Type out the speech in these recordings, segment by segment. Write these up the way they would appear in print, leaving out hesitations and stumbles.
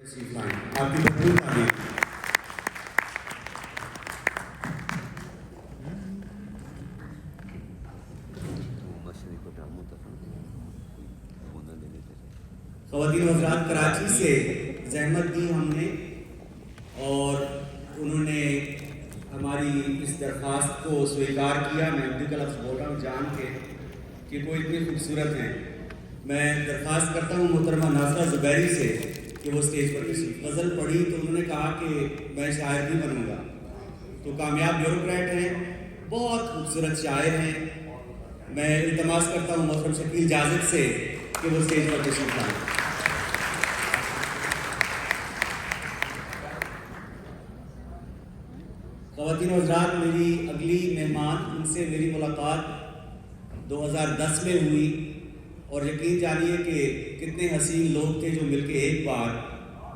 آپ کی بھرپور تعریف. خواتین و حضرات، کراچی سے زحمت دی ہم نے اور انہوں نے ہماری اس درخواست کو سویکار کیا. میں اردو کا لفظ بول رہا ہوں جان کے کہ وہ اتنی خوبصورت ہیں. میں درخواست کرتا ہوں محترمہ ناصرہ زبیری سے کہ وہ اسٹیج پر تشریف. غزل پڑھی تو انہوں نے کہا کہ میں شاعر بھی بنوں گا. تو کامیاب بیوروکریٹ ہیں، بہت خوبصورت شاعر ہیں. میں التماس کرتا ہوں محترم شکیل جازد سے کہ وہ اسٹیج پر تشریف لائیں. خواتین و حضرات، میری اگلی مہمان، ان سے میری ملاقات 2010 میں ہوئی اور یقین جانیے کہ کتنے حسین لوگ تھے جو مل کے ایک بار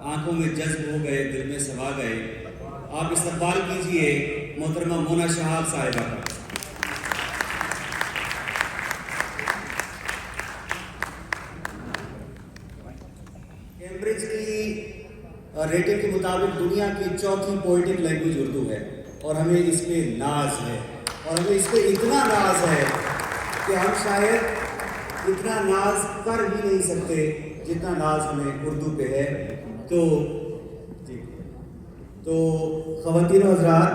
آنکھوں میں جذب ہو گئے، دل میں سما گئے. آپ استقبال کیجئے محترمہ مونا شہاب صاحبہ کا. کیمبرج کی ریٹنگ کے مطابق دنیا کی چوتھی پوئٹک لینگویج اردو ہے اور ہمیں اس پہ ناز ہے، اور ہمیں اس پہ اتنا ناز ہے کہ ہم شاید اتنا ناز کر ہی نہیں سکتے جتنا ناز ہمیں اردو پہ ہے. تو خواتین و حضرات،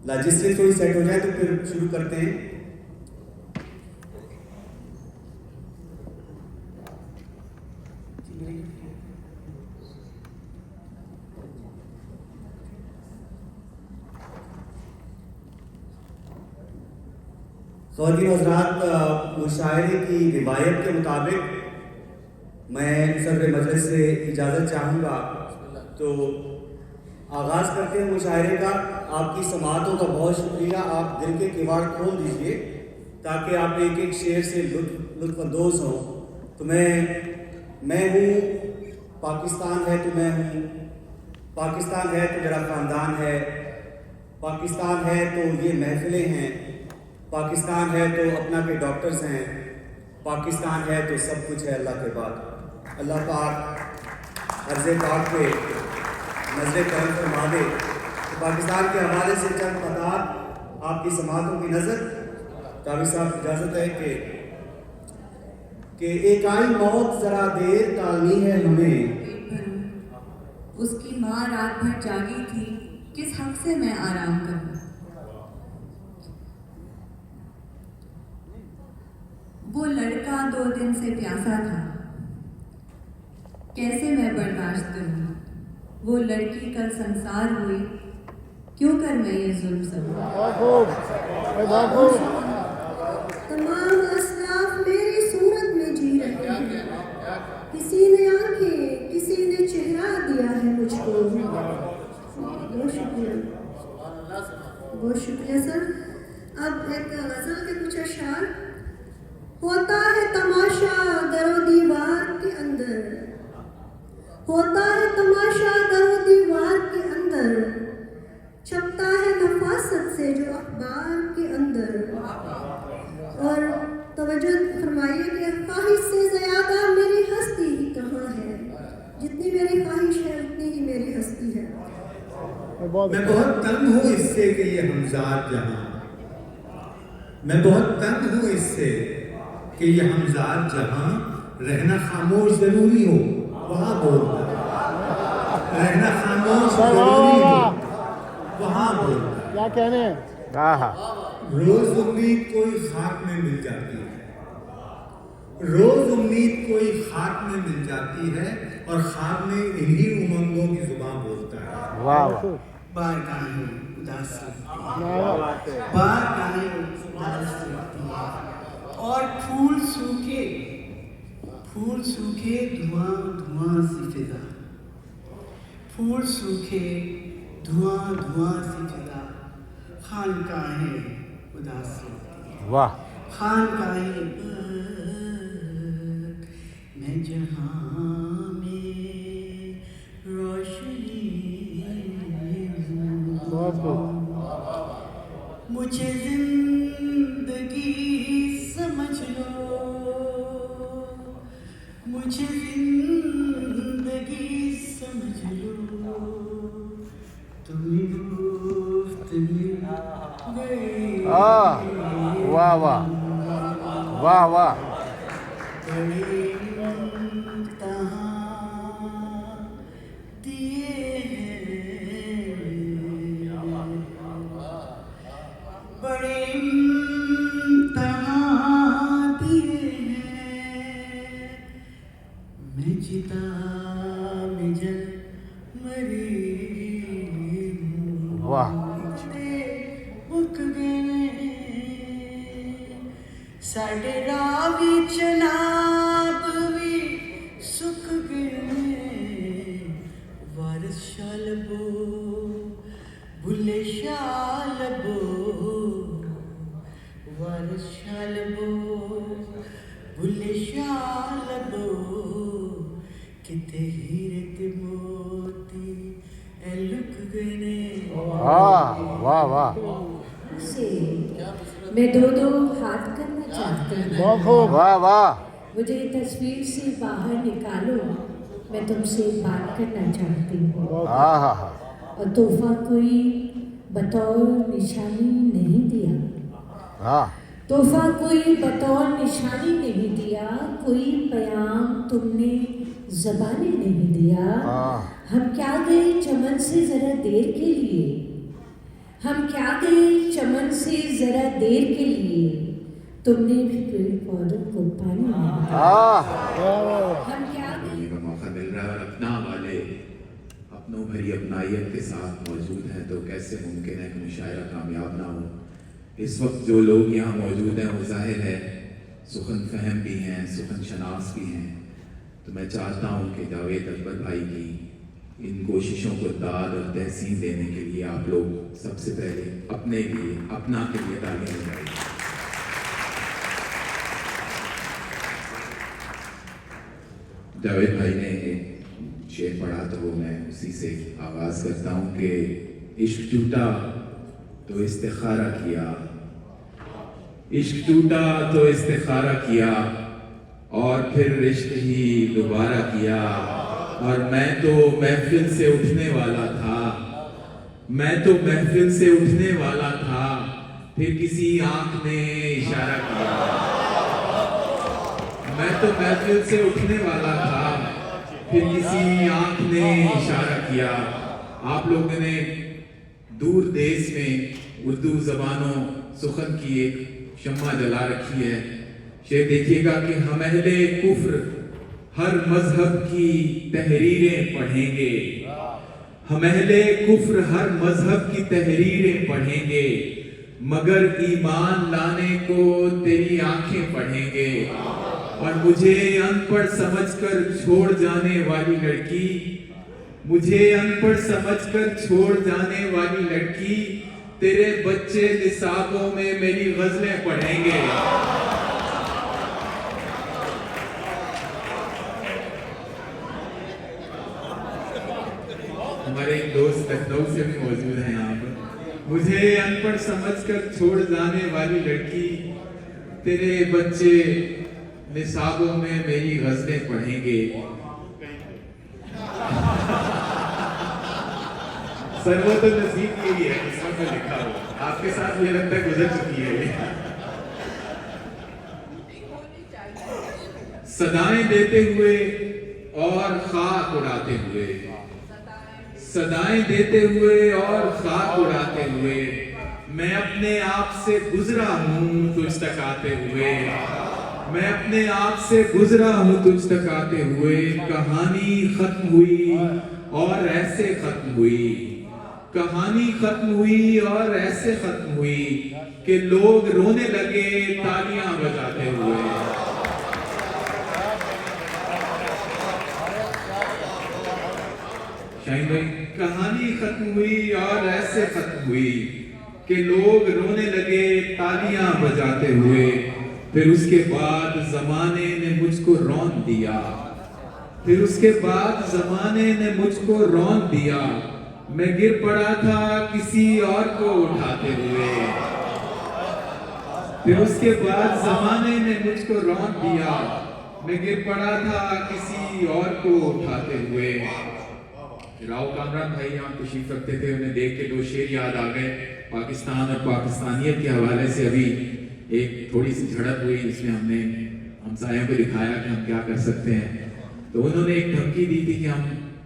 لاجسٹک تھوڑی سیٹ ہو جائے تو پھر شروع کرتے ہیں. خواتین و حضرات، مشاعرے کی روایت کے مطابق میں صدر مجلس سے اجازت چاہوں گا تو آغاز کرتے ہیں مشاعرے کا. آپ کی سماعتوں کا بہت شکریہ. آپ دل کے کیواڑ کھول دیجئے تاکہ آپ ایک ایک شعر سے لطف اندوز ہوں. تو میں ہوں، پاکستان ہے تو میں ہوں، پاکستان ہے تو میرا خاندان ہے، پاکستان ہے تو یہ محفلیں ہیں، پاکستان ہے تو اپنا کے ڈاکٹرز ہیں، پاکستان ہے تو سب کچھ ہے اللہ کے بعد. اللہ پاک عرض پاک پہ نظر کرم فرما دے. تو پاکستان کے حوالے سے چند قطعات آپ کی سماعتوں کی نظر. قاضی صاحب اجازت ہے کہ ایک آئی موت ذرا دیر ٹالنی ہے ہمیں. اس کی ماں رات بھر جاگی تھی، کس حق سے میں آرام کروں. وہ لڑکا 2 دن سے پیاسا تھا، کیسے میں برداشت کروں. وہ لڑکی کل سنسار ہوئی، کیوں کر میں یہ ظلم سہوں. تمام اسلاف میری صورت میں جی رہے ہیں، کسی نے آنکھیں کسی نے چہرہ دیا ہے مجھ کو. بہت شکریہ، بہت شکریہ سر. اب ایک غزل کے کچھ اشعار. ہوتا ہے تماشا در و دیوار کے اندر، ہوتا ہے تماشا در و دیوار کے اندر، چھپتا ہے نفاست سے جو اخبار کے اندر. اور توجہ فرمائیے کہ خواہش سے زیادہ میری ہستی ہی کہاں ہے. جتنی میری خواہش ہے اتنی ہی میری ہستی ہے. میں بہت تنگ ہوں اس سے کہ یہ ہمزاد جہاں، میں بہت تنگ ہوں اس سے کہ یہ ہمزاد جہاں. رہنا خاموش ضروری ہو وہاں بولتا، رہنا خاموش ضروری ہو وہاں بولتا. کیا کہنے ہیں. روز امید کوئی خاک میں مل جاتی ہے، روز امید کوئی خاک میں مل جاتی ہے اور خواب میں انہی امنگوں کی زبان بولتا ہے. بار گاہیں اداس لگتی ہے، بار گاہیں اداس لگتی ہے، اور پھول سوکھے دھواں دھواں سی فضا، پھول سوکھے دھواں دھواں سی فضا. خانقاہیں اداس لگتی ہے، خانقاہیں میں جہاں میں روشنی مجھے زندگی سمجھ لو، مجھے زندگی سمجھ لو تم گفت میں گئے واہ واہ واہ واہ بڑے امتحان دیے بڑے امتحان دیے ہیں میں چتا میں جل مری واہ مک گئے ساڈے راہ وچ جناب بھی سک گئے وارث شاہ لبو بھلے شاہ لبو وارث شاہ لبو بھلے شاہ لبو کتے ہیرے تے موتی اے لک گئے نے واہ واہ واہ سے میں دو ہاتھ کرنا چاہتی ہوں. بہت خوب واہ واہ مجھے تصویر سے باہر نکالو. میں تم سے بات کرنا چاہتی ہوں. ہاں ہاں ہاں اور تحفہ کوئی بطور نشانی نہیں دیا. ہاں تحفہ کوئی بطور نشانی نہیں دیا. کوئی پیام تم نے زبانی نہیں دیا. ہاں ہم کیا گئے چمن سے ذرا دیر کے لیے. ہم کیا گئے چمن سے ذرا دیر کے لیے. تم نے بھی پیڑ پودوں کو پانی نہیں دیا. ہاں ہم کیا گئے. کا موقع مل رہا ہے اور اپنا والے اپنوں بھری اپنائیت کے ساتھ موجود ہیں تو کیسے ممکن ہے کہ مشاعرہ کامیاب نہ ہو. اس وقت جو لوگ یہاں موجود ہیں وہ ظاہر ہے سخن فہم بھی ہیں, سخن شناس بھی ہیں. تو میں چاہتا ہوں کہ جاوید اکبر بھائی کی ان کوششوں کو داد اور تحسین دینے کے لیے آپ لوگ سب سے پہلے اپنے لیے اپنا کے لیے تالیاں بجائیں. جاوید بھائی نے ایک شعر پڑھا تو میں اسی سے آغاز کرتا ہوں کہ عشق ٹوٹا تو استخارہ کیا, عشق ٹوٹا تو استخارہ کیا اور پھر عشق ہی دوبارہ کیا. اور میں تو محفل سے اٹھنے والا تھا, میں تو محفل سے اٹھنے والا تھا, پھر کسی آنکھ نے اشارہ کیا. میں تو محفل سے اٹھنے والا تھا, پھر کسی آنکھ نے اشارہ کیا. آپ لوگوں نے دور دیس میں اردو زبانوں سخن کی ایک شمع جلا رکھی ہے. شعر دیکھیے گا کہ ہم اہل کفر ہر مذہب کی تحریریں پڑھیں گے, ہم اہل کفر ہر مذہب کی تحریریں پڑھیں گے, مگر ایمان لانے کو تیری آنکھیں پڑھیں گے. اور مجھے ان پڑھ سمجھ کر چھوڑ جانے والی لڑکی, مجھے ان پڑھ سمجھ کر چھوڑ جانے والی لڑکی, تیرے بچے نصابوں میں میری غزلیں پڑھیں گے. ہمارے ایک دوست لکھنؤ سے بھی موجود ہیں یہاں پر. مجھے ان پڑھ سمجھ کر چھوڑ جانے والی لڑکی, تیرے بچے نصابوں میں میری غزلیں پڑھیں گے. سربت النصیب یہی ہے قسمت میں لکھا ہوا. آپ کے ساتھ مجھے لگتا ہے گزر چکی ہے. صدائیں دیتے ہوئے اور خاک اڑاتے ہوئے, صدائیں دیتے ہوئے اور خاک اڑاتے ہوئے, میں اپنے آپ سے گزرا ہوں تجھ تک آتے ہوئے, میں اپنے آپ سے گزرا ہوں تجھ تک آتے ہوئے. کہانی ختم ہوئی اور ایسے ختم ہوئی, کہانی ختم ہوئی اور ایسے ختم ہوئی کہ لوگ رونے لگے تالیاں بجاتے ہوئے. شاہین بھائی, کہانی ختم ہوئی اور ایسے ختم ہوئی کہ لوگ رونے لگے تالیاں بجاتے ہوئے. پھر اس کے بعد زمانے نے مجھ کو رون دیا, پھر اس کے بعد زمانے نے مجھ کو رون دیا. میں گر پڑا تھا کسی اور کو اٹھاتے ہوئے, پھر اس کے بعد زمانے نے مجھ کو رون دیا. میں گر پڑا تھا کسی اور کو اٹھاتے ہوئے. راؤ کامران بھائی یہاں تشریف رکھتے تھے, انہیں دیکھ کے 2 شعر یاد آ گئے. پاکستان اور پاکستانیت کے حوالے سے ابھی ایک تھوڑی سی جھڑپ ہوئی جس میں ہم نے ہمسایوں کو دکھایا کہ ہم کیا کر سکتے ہیں. تو انہوں نے ایک دھمکی دی تھی کہ ہم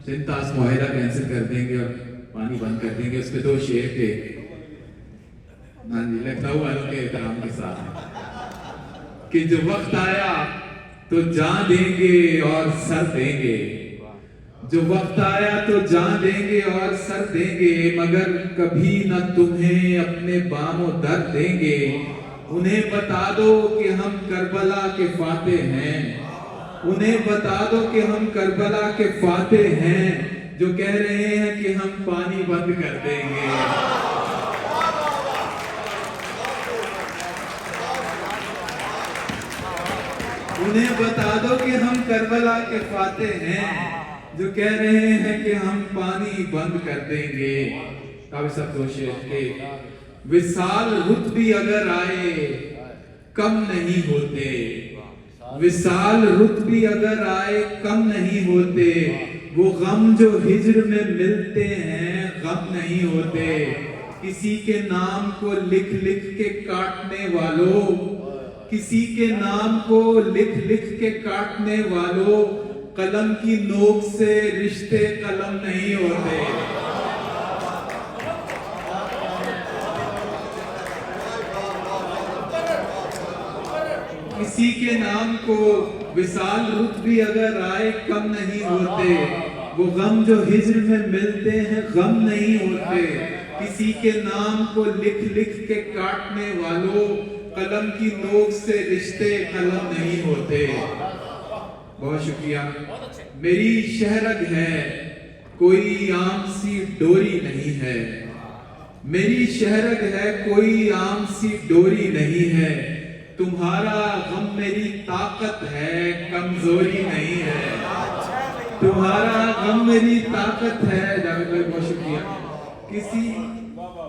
سندھ طاس معاہدہ کینسل کر دیں گے اور پانی بند کر دیں گے. اس پہ 2 شعر تھے لکھنؤ والوں کے احترام کے ساتھ کہ جو وقت آیا تو جان دیں گے اور سر دیں گے, جو وقت آیا تو جان دیں گے اور سر دیں گے, مگر کبھی نہ تمہیں اپنے بام و در دیں گے. انہیں بتا دو کہ ہم کربلا کے فاتح ہیں, انہیں بتا دو کہ ہم کربلا کے فاتح ہیں, جو کہہ رہے ہیں کہ ہم پانی بند کر دیں گے. انہیں بتا دو کہ ہم کربلا کے فاتح ہیں, جو کہہ رہے ہیں کہ ہم پانی بند کر دیں گے. کافی سب کوشش کے وصال رت بھی اگر آئے کم نہیں ہوتے, وصال رت بھی اگر آئے کم نہیں ہوتے, وہ غم جو ہجر میں ملتے ہیں غم نہیں ہوتے. کسی کے نام کو لکھ لکھ کے کاٹنے والوں, کسی کے نام کو لکھ لکھ کے کاٹنے والوں, قلم کی نوک سے رشتے قلم نہیں ہوتے. کسی کے نام کو وصال رت بھی اگر آئے کم نہیں ہوتے, وہ غم جو ہجر میں ملتے ہیں غم نہیں ہوتے. کسی کے نام کو لکھ لکھ کے کاٹنے والوں, قلم کی نوک سے رشتے قلم نہیں ہوتے. بہت شکریہ. میری شہرگ ہے کوئی عام سی ڈوری نہیں ہے, میری شہرگ ہے کوئی عام سی ڈوری نہیں ہے, تمہارا غم میری طاقت ہے کمزوری نہیں ہے, تمہارا غم میری طاقت ہے. جاوید بھائی بہت شکریہ.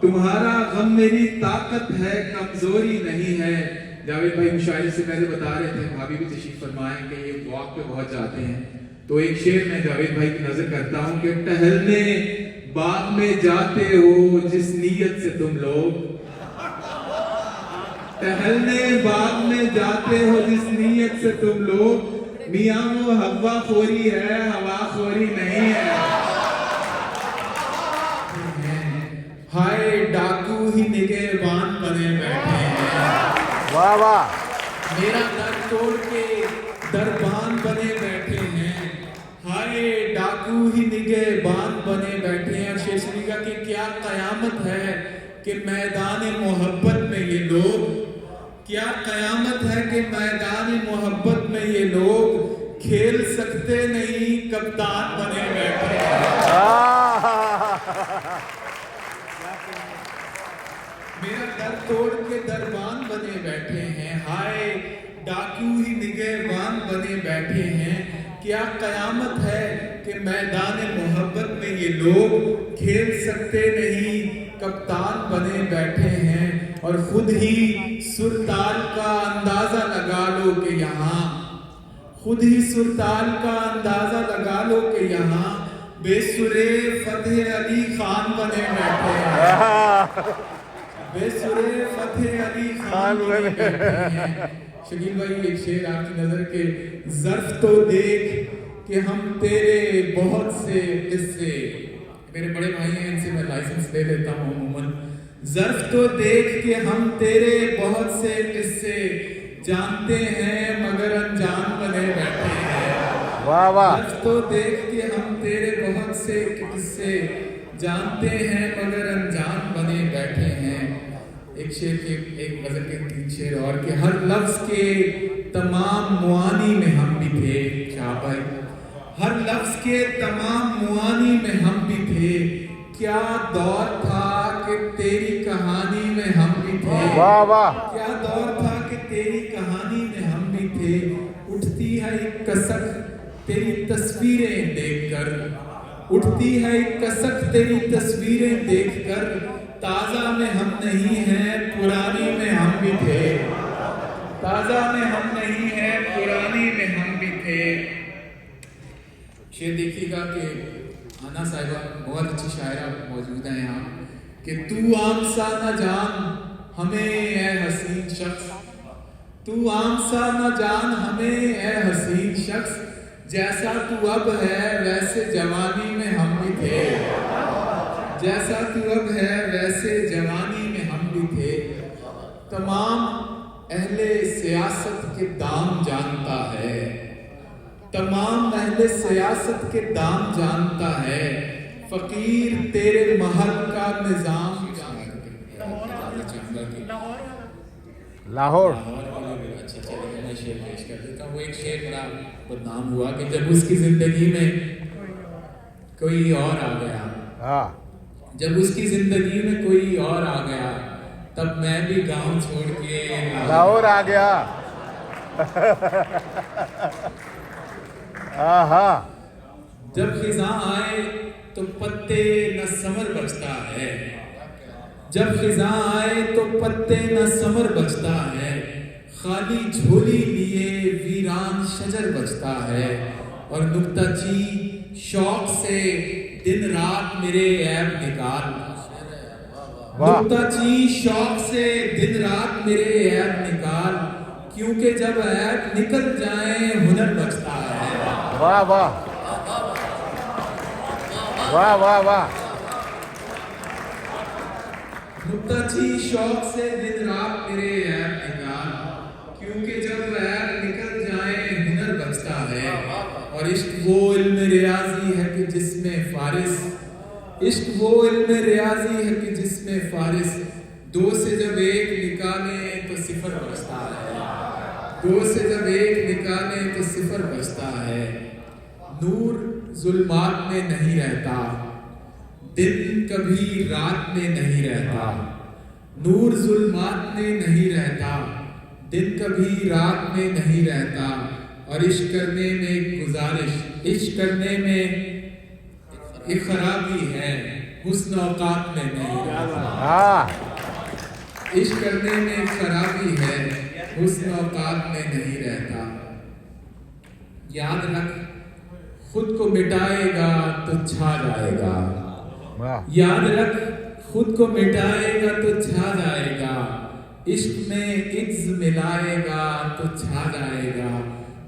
تمہارا غم میری طاقت ہے کمزوری نہیں ہے. جاوید بھائی مشاعرے سے پہلے بتا رہے تھے, بھابھی بھی تشریف فرمائیں کہ یہ واک پہ بہت جاتے ہیں, تو ایک شعر میں جاوید بھائی کی نظر کرتا ہوں کہ ٹہلنے باغ میں جاتے ہو جس نیت سے تم لوگ, ٹہلنے باغ میں جاتے ہو جس نیت سے تم لوگ, میاں وہ ہوا خوری ہے ہوا خوری نہیں ہے. ہائے ڈاکو ہی نگہبان بنے بیٹھے ہیں, واہ واہ, میرا در توڑ کے دربان بنے بیٹھے ہیں. ہائے ڈاکو ہی نگہبان بنے بیٹھے ہیں. اور شیخ شریف کا کہ کیا قیامت ہے کہ میدان محبت میں یہ لوگ, کیا قیامت ہے کہ میدان محبت میں یہ لوگ کھیل سکتے نہیں کپتان بنے بیٹھے ہیں. میرا در توڑ کے دربان بنے بیٹھے ہیں. ہائے ڈاکو ہی نگہبان بنے بیٹھے ہیں. کیا قیامت ہے کہ میدان محبت میں یہ لوگ کھیل سکتے نہیں کپتان بنے بیٹھے ہیں. اور خود ہی سرتال کا اندازہ لگا لو کہ یہاں, خود ہی سرتال کا اندازہ لگا لو کہ یہاں بے سرے فتح علی خان بنے بیٹھے ہیں, بے سرے فتح علی خان بنے بیٹھے ہیں. شکیل بھائی ایک شعر آپ کی نظر کے, ظرف تو دیکھ کہ ہم تیرے بہت سے قصے, میرے بڑے بھائی ہیں ان سے میں لائسنس لے لیتا ہوں عموماً, ظرف تو دیکھ کہ ہم تیرے بہت سے قصے جانتے ہیں مگر انجان بنے بیٹھے ہیں. واہ واہ, ظرف تو دیکھ کہ ہم تیرے بہت سے قصے جانتے ہیں مگر انجان بنے بیٹھے ہیں. ایک شعر کے ایک غزل کے 3 شعر اور کہ ہر لفظ کے تمام معانی میں ہم بھی تھے. کیا بھائی, ہر لفظ کے تمام معانی میں ہم بھی تھے. کیا دور تھا کہ تیری کہانی میں ہم بھی تھے. واہ واہ, کیا دور تھا کہ تیری کہانی میں ہم بھی تھے. اٹھتی ہے ایک کسک تیری تصویریں دیکھ کر, اٹھتی ہے ایک کسک تیری تصویریں دیکھ کر, تازہ میں ہم نہیں ہیں پرانی میں ہم بھی تھے. تازہ میں ہم نہیں ہیں پرانی میں ہم بھی ہے شعر دیکھیے گا کہ آنا صاحبہ بہت اچھی شاعرہ موجود ہیں یہاں کہ تو عام سا نہ جان ہمیں اے حسین شخص، تو عام سا نہ جان ہمیں اے حسین شخص، جیسا تو اب ہے ویسے جوانی میں ہم بھی تھے، جیسا تو اب ہے ویسے جوانی میں ہم بھی تھے، تمام اہل سیاست کے دام جانتا ہے، تمام اہل سیاست کے دام جانتا ہے، فقیر تیرے محل کا نظام لاہور اچھا چلے میں شعر پیش کر دیتا ہوں۔ وہ ایک شعر بڑا بدنام ہوا کہ جب اس کی زندگی میں کوئی اور آ گیا، ہاں جب اس کی زندگی میں کوئی اور آ گیا، تب میں بھی گاؤں چھوڑ کے لاہور آ گیا ہاں جب خزاں آئے تو پتے نہ ثمر بچتا ہے، جب خزاں آئے تو پتے نہ ثمر بچتا ہے، خالی جھولی لیے ویران شجر بچتا ہے، اور نکتہ چی شوق سے دن رات میرے عیب نکال، نکتہ چی شوق سے دن رات میرے عیب نکال، کیونکہ جب عیب نکل جائیں ہنر بچتا ہے۔ واہ واہ واہ واہ واہ نکتہ چی شوق سے دن رات میرے عیب نکال، کیونکہ جب عیب نکل جائیں ہنر بچتا ہے، اور عشق وہ علم ریاضی ہے کہ جس میں فارس، عشق وہ علم ریاضی ہے کہ جس میں فارس، دو سے جب ایک نکالیں تو صفر بچتا ہے، دو سے جب ایک نکالیں تو صفر بچتا ہے، نور ظلمات میں نہیں رہتا، دن کبھی رات میں نہیں رہتا، نور ظلمات میں نہیں رہتا، دن کبھی رات میں نہیں رہتا، اور عشق کرنے میں ایک گزارش، عشق کرنے میں ایک خرابی ہے، حسن اوقات میں نہیں رہتا، عشق کرنے میں ایک خرابی ہے، حسن اوقات میں نہیں رہتا، یاد رکھ خود کو مٹائے گا تو چھا جائے گا، یاد رکھ خود کو مٹائے گا تو چھا جائے گا، عشق میں عز ملائے گا تو چھا جائے گا،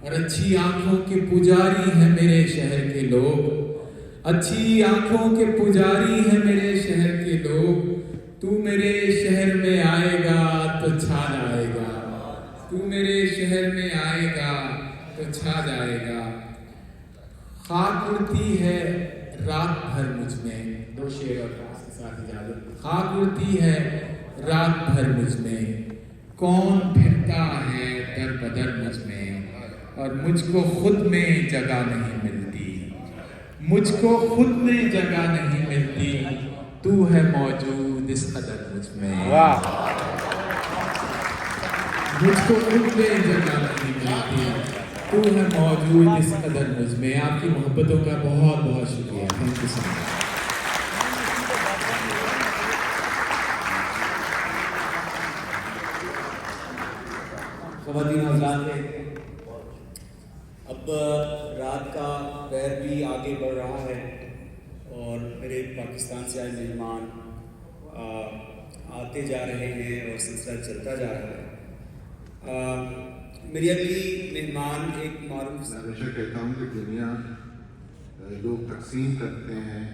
اور اچھی آنکھوں کے پجاری ہیں میرے شہر کے لوگ، اچھی آنکھوں کے پجاری ہیں میرے شہر کے لوگ، تو میرے شہر میں آئے گا تو چھا جائے گا، تو میرے شہر میں آئے گا تو چھا جائے گا، خاک اڑتی ہے رات بھر مجھ میں، دو شعر اور اس کے ساتھ اجازت، خاک اڑتی ہے رات بھر مجھ میں، کون پھرتا ہے در بدر مجھ میں، اور مجھ کو خود میں جگہ نہیں ملتی، مجھ کو خود میں جگہ نہیں ملتی، تو ہے موجود اس قدر مجھ میں، مجھ کو خود میں جگہ نہیں ملتی، تو ہے موجود اس قدر مجھ میں۔ آپ کی محبتوں کا بہت بہت شکریہ، تھینک یو سو مچ۔ خواتین حضرات، اب رات کا پیر بھی آگے بڑھ رہا ہے اور میرے پاکستان سے آئے مہمان آتے جا رہے ہیں اور سلسلہ چلتا جا رہا ہے۔ میری اگلی مہمان ایک معروف ہمیشہ کہتا ہوں کہ دنیا لوگ تقسیم کرتے ہیں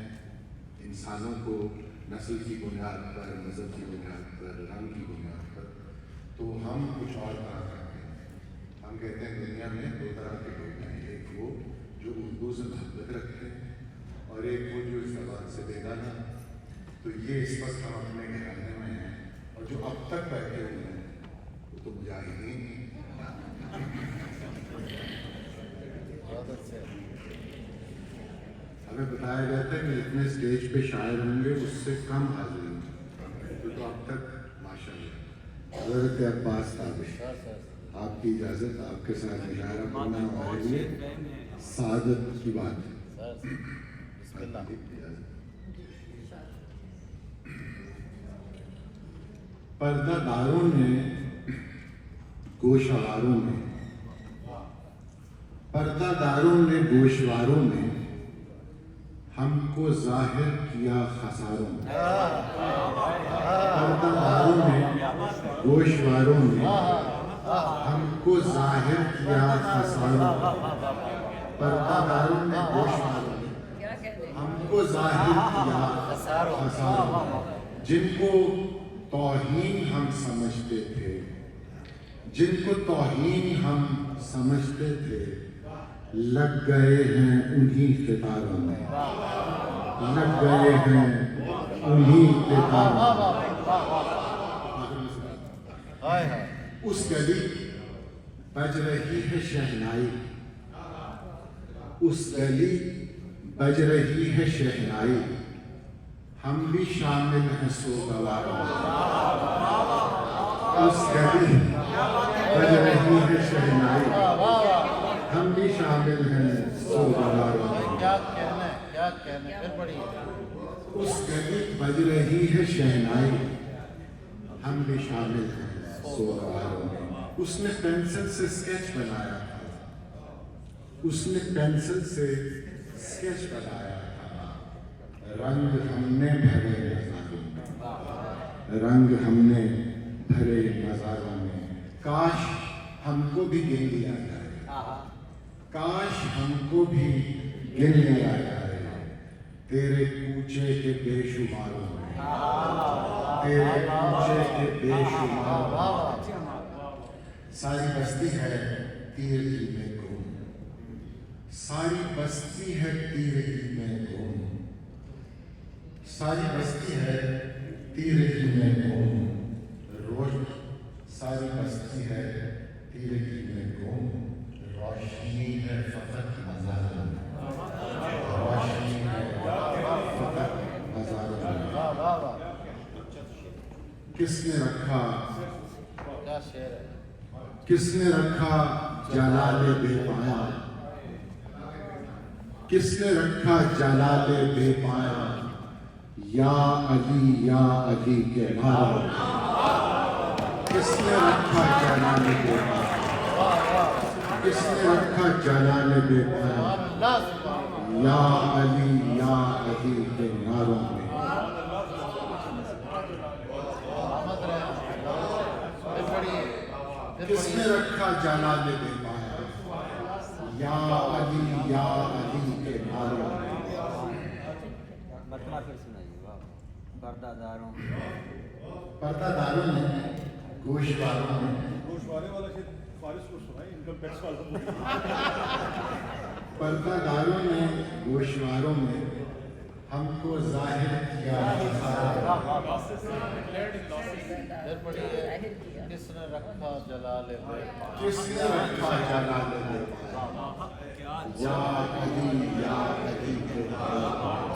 انسانوں کو نسل کی بنیاد پر، مذہب کی بنیاد پر، رنگ کی بنیاد پر، تو ہم کچھ اور طرح کرتے ہیں۔ ہم کہتے ہیں دنیا میں دو طرح کے لوگ ہیں، ایک وہ جو اردو سے محبت رکھتے ہیں اور ایک وہ جو اس زبان سے بیگانہ۔ تو یہ اس وقت ہم اپنے گھرانے میں ہیں، اور جو اب تک بیٹھے ہوئے ہیں وہ تو مجاہدین ہیں۔ ہمیں بتایا گیا تھا کہ جتنے اسٹیج پہ شاعر ہوں گے اس سے کم حاضرین، تو اب تک ماشاءاللہ۔ حضرت عباس تابش، آپ کی اجازت، آپ کے ساتھ مشاعرہ کرنا ہمارے لیے سعادت کی بات ہے۔ پردہ داروں نے، گوشواروں نے، پردہ داروں نے گوشواروں میں ہم کو ظاہر کیا خساروں میں، پردہ داروں نے گوشواروں میں ہم کو ظاہر کیا خساروں میں، پردہ داروں نے گوشواروں میں ہم کو ظاہر کیا خساروں میں، جن کو توہین ہم سمجھتے تھے، جن کو توہین ہم سمجھتے تھے، لگ گئے ہیں انہی قطاروں میں، لگ گئے ہیں انہی قطاروں میں۔ اس گلی بج رہی ہے شہنائی، اس گلی بج رہی ہے شہنائی، ہم بھی شامل ہیں سوگواروں میں۔ اس گلی بج رہی ہے شہنائی، ہم بھی شامل ہیں سوگواروں میں۔ کیا کہنا ہے، کیا کہنا ہے، پھر پڑھیے۔ اس گلی بج رہی ہے شہنائی، ہم بھی شامل ہیں سوگواروں میں۔ اس نے پینسل سے اسکیچ بنایا تھا، اس نے پینسل سے اسکیچ بنایا تھا، رنگ ہم نے بھرے نظاروں میں، رنگ ہم نے بھرے نظاروں میں۔ کاش ہم کو بھی گن لیا جائے، کاش ہم کو بھی گن لیا جائے، تیرے کوچے کے بے شماروں میں، تیرے کوچے کے بے شماروں میں۔ ساری بستی ہے تیر ہی میں گم، ساری بستی ہے تیر ہی میں گم، ساری بستی ہے تیر ہی میں گم، روز ساری بستی ہے تیر ہی میں گم، روشنی ہے فقط مزاروں میں، روشنی ہے فقط مزاروں میں۔ کس نے رکھا، کیا شعر ہے۔ کس نے رکھا جلال بے پایا، کس نے رکھا جلال بے پایا، یا علی کے نعروں میں۔ کس نے رکھا جلال بے پایا، کس نے رکھا جلال بے پایا، یا علی کے نعروں میں۔ کس نے رکھا جلال بے پایا، یا علی کے نعروں میں۔ پردہ داروں پردہ داروں نے گوشواروں میں، پردہ داروں نے گوشواروں میں ہم کو ظاہر کیا خساروں میں۔ پھر پڑھیے۔ کس نے رکھا جلال بے پایا، کس نے رکھا جلال بے پایا، یا علی کے نعروں میں۔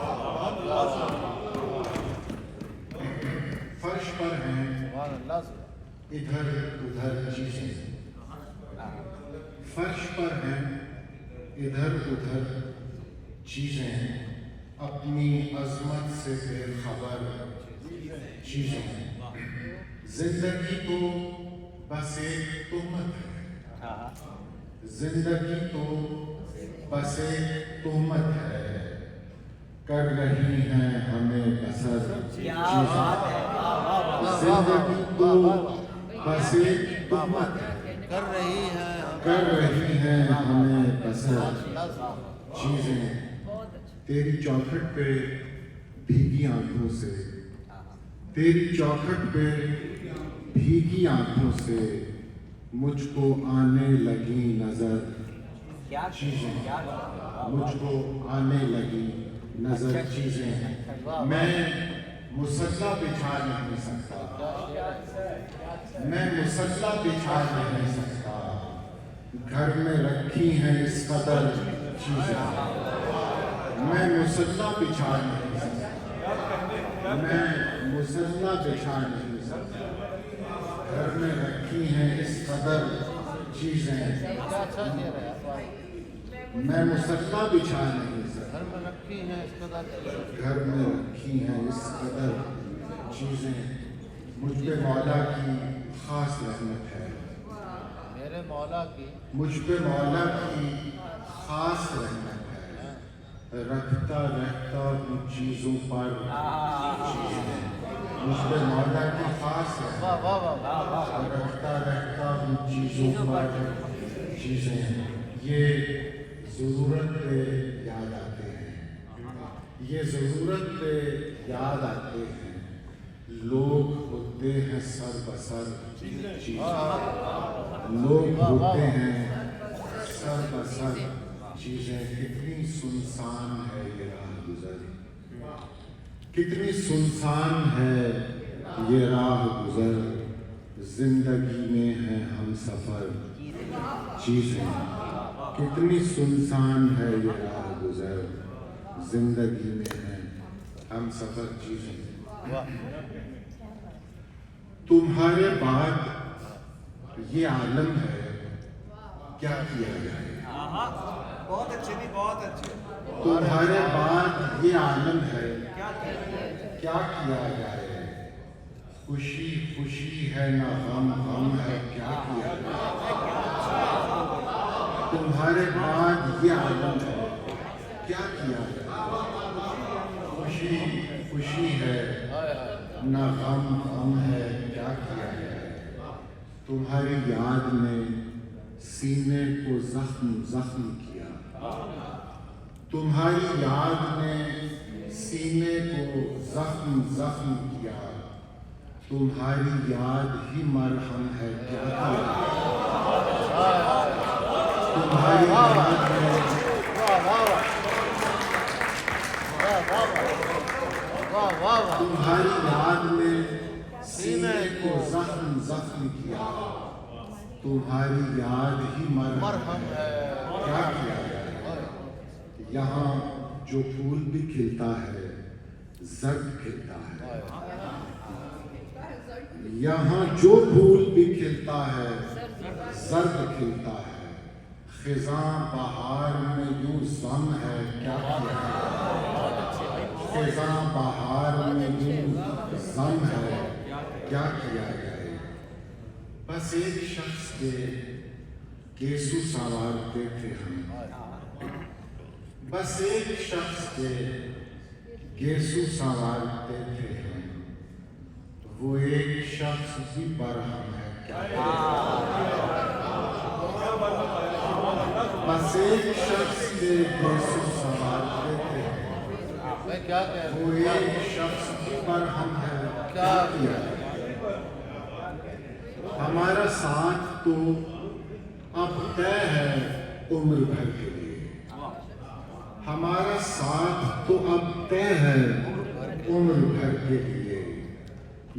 فرش پر ہیں سبحان اللہ سے۔ ادھر ادھر چیزیں، فرش پر ہیں ادھر ادھر چیزیں، اپنی عظمت سے بے خبر چیزیں۔ زندگی تو بس ایک تہمت ہے، زندگی تو بس ایک تہمت ہے، کر رہی ہیں ہمیں بسر چیزیں۔ زندگی تو بس ایک تہمت ہے، کر رہی ہیں ہمیں بسر چیزیں۔ تیری چوکھٹ پہ بھیگی آنکھوں سے، تیری چوکھٹ پہ بھیگی آنکھوں سے مجھ کو آنے لگی نظر چیزیں، مجھ کو آنے لگی نظر چیزیں۔ میں مسلح بچھا نہیں سکتا، میں مسلح بچھا نہیں سکتا، گھر میں رکھی ہیں اس قدر چیزیں۔ میں مسلح بچھا نہیں سکتا، میں مسلح بچھا نہیں سکتا، گھر میں رکھی ہیں اس قدر چیزیں۔ میں مسلح بچھا نہیں سکتا، گھر میں رکھی ہیں اس قدر چیزیں، گھر میں رکھی ہیں اس قدر چیزیں۔ مجھ پہ مولا کی خاص رحمت ہے، میرے مولا کی مجھ پہ مولا کی خاص رحمت ہے، رکھتا رہتا ہوں چیزوں پر چیزیں، مجھ پہ مولا کی خاص رحمت واہ واہ واہ واہ رکھتا رہتا ہوں چیزوں پر چیزیں، یہ ضرورت پہ یاد آتے ہیں، یہ ضرورت پہ یاد آتے ہیں، لوگ ہوتے ہیں سر بسر چیزیں، لوگ ہوتے ہیں سر بسر چیزیں، کتنی سنسان ہے یہ راہ گزر، کتنی سنسان ہے یہ راہ گزر، زندگی میں ہے ہم سفر چیزیں، کتنی سنسان ہے یہ راہ گزر، زندگی میں ہے ہم سفر چیزیں، تمہارے بعد یہ عالم ہے کیا کیا جائے، بہت اچھے بھی بہت اچھے. تمہارے بعد یہ عالم ہے کیا کیا جائے، خوشی خوشی ہے نہ غم غم ہے کیا کیا جائے، تمہارے بعد یہ عالم ہے کیا کیا جائے، خوشی خوشی ہے نہ غم غم ہے کیا کیا جائے، تمہاری یاد نے سینے کو زخم زخم کیا، تمہاری یاد نے سینے کو زخم زخم کیا، تمہاری یاد ہی مرہم ہے کیا کیا جائے، تمہاری یاد نے تمہاری یاد نے سینے کو زخم زخم کیا، تمہاری یاد ہی مرہم ہے کیا کیا جائے، یہاں جو پھول بھی کھلتا ہے زرد کھلتا ہے، یہاں جو پھول بھی کھلتا ہے زرد کھلتا ہے، خزاں بہار میں یوں ضم ہے کیا کیا جائے، خزاں بہار میں یوں ضم ہے کیا کیا جائے، بس ایک شخص کے گیسو سنوارتے تھے ہم، بس ایک شخص کے گیسو سنوارتے تھے ہم، وہ ایک شخص بھی برہم ہے کیا کیا جائے، بس ایک شخص کے گیسو سنوارتے تھے ہم، میں کیا کہہ رہا وہ ایک شخص بھی برہم ہے کیا کیا جائے، ہمارا ساتھ تو اب طے ہے عمر بھر کے لیے، ہمارا ساتھ تو اب طے ہے عمر بھر کے لیے،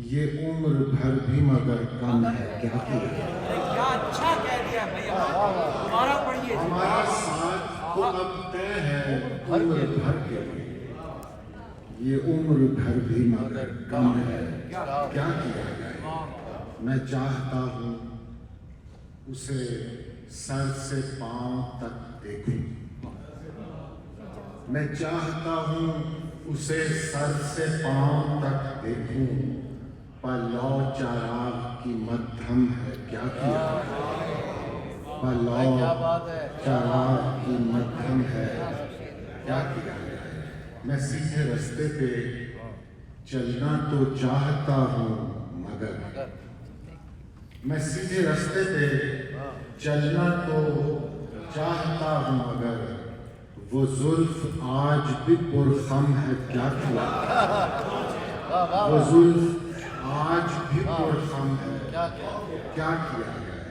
یہ عمر بھر بھی مگر کم ہے کیا کیا جائے، کیا اچھا کہہ دیا بھیا. دوبارہ پڑھیے. ہمارا ساتھ تو اب طے ہے عمر بھر کے لیے، یہ عمر بھر بھی مگر کم ہے کیا کیا جائے، میں چاہتا ہوں اسے سر سے پاؤں تک دیکھوں، میں چاہتا ہوں اسے سر سے پاؤں تک دیکھوں، پلو چراغ کی مدھم ہے کیا کیا جائے، پلو چراغ کی مدھم ہے کیا کیا جائے، میں سیدھے رستے پہ چلنا تو چاہتا ہوں مگر، میں سیدھے رستے پہ چلنا تو چاہتا ہوں مگر، وہ زلف آج بھی پرخم ہے کیا کیا جائے، وہ زلف آج بھی پرخم ہے کیا کیا جائے،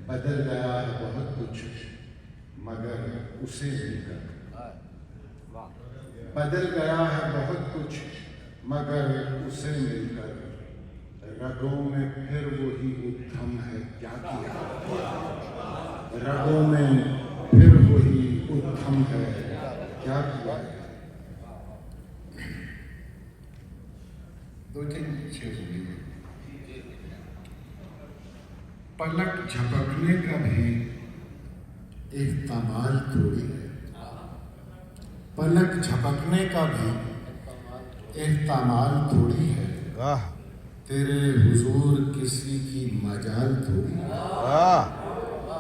بدل گیا ہے بہت کچھ مگر اسے مل کر، بدل گیا ہے بہت کچھ مگر اسے مل کر، رگوں میں پھر وہی ادھم ہے کیا کیا جائے، رگوں میں پھر وہی ادھم ہے کیا کیا جائے، دو تین چیز ہوئی، پلک جھپکنے کا بھی احتمال تھوڑی ہے، پلک جھپکنے کا بھی احتمال تھوڑی ہے، تیرے حضور کسی کی مجال تھوڑی ہے،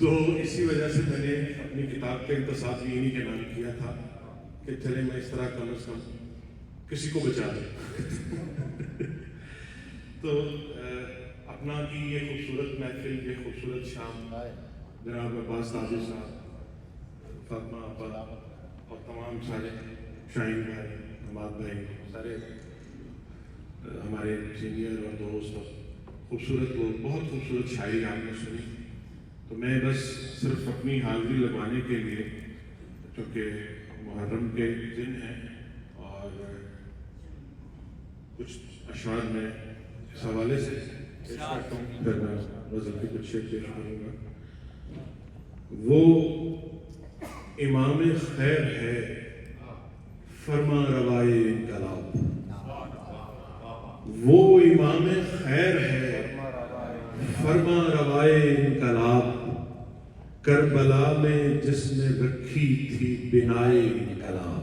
تو اسی وجہ سے میں نے اپنی کتاب کا انتصاب بھی انہی کے نام کیا تھا کہ چلے میں اس طرح کم از کم کسی کو بچا دوں. تو اپنا کی یہ خوبصورت محفل، یہ خوبصورت شام جناب عباس تاجر صاحب، فاطمہ آپا اور تمام سارے شاہین بھائی، حماد بھائی، سارے ہمارے سینئر اور دوست، خوبصورت وہ بہت خوبصورت شاعری آپ نے سنی. تو میں بس صرف اپنی حاضری لگوانے کے لیے، چونکہ محرم کے دن ہیں اور کچھ اشعار میں اس حوالے سے پیش کرتا ہوں، پھر میں غزل کے کچھ شعر پیش کروں گا. وہ امام خیر ہے فرما روائے انقلاب، وہ امام خیر ہے فرما روائے انقلاب، کربلا میں جس نے رکھی تھی بنائے انقلاب.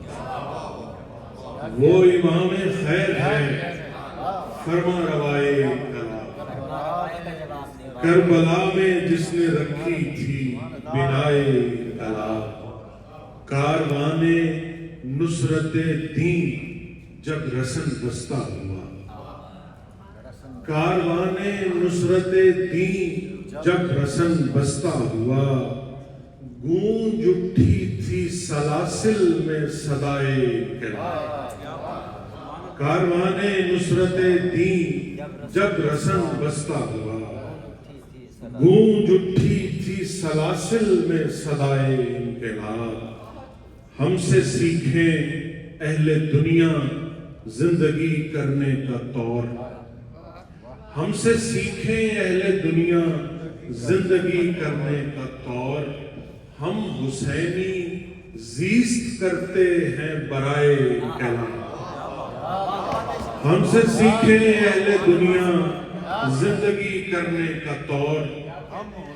وہ امام خیر ہے فرما روائے انقلاب، کربلا میں جس نے رکھی تھی بنائے انقلاب. کاروان نصرت دین جب رسن بستہ ہوا، کاروان نصرت دین جب رسن بستہ ہوا، گونج اٹھی تھی سلاسل میں صدائے انقلاب. کاروان نصرت دین جب رسن بستہ ہوا، گونج اٹھی تھی سلاسل میں صدائے انقلاب. ہم سے سیکھیں اہل دنیا زندگی کرنے کا طور، ہم سے سیکھیں اہل دنیا زندگی کرنے کا طور. ہم حسینی زیست کرتے ہیں برائے انقلاب. ہم سے سیکھیں اہل دنیا زندگی کرنے کا طور،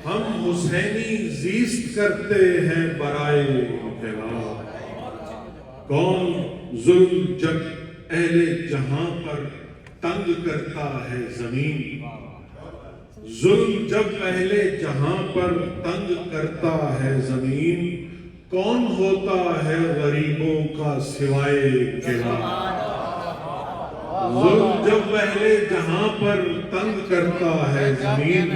ہم حسینی زیست کرتے ہیں برائے انقلاب. کون ظلم جب اہل جہاں پر تنگ کرتا ہے زمین، ظلم جب اہل جہاں پر تنگ کرتا ہے زمین، کون ہوتا ہے غریبوں کا سوائے انقلاب. ظلم جب اہل جہاں پر تنگ کرتا ہے زمین،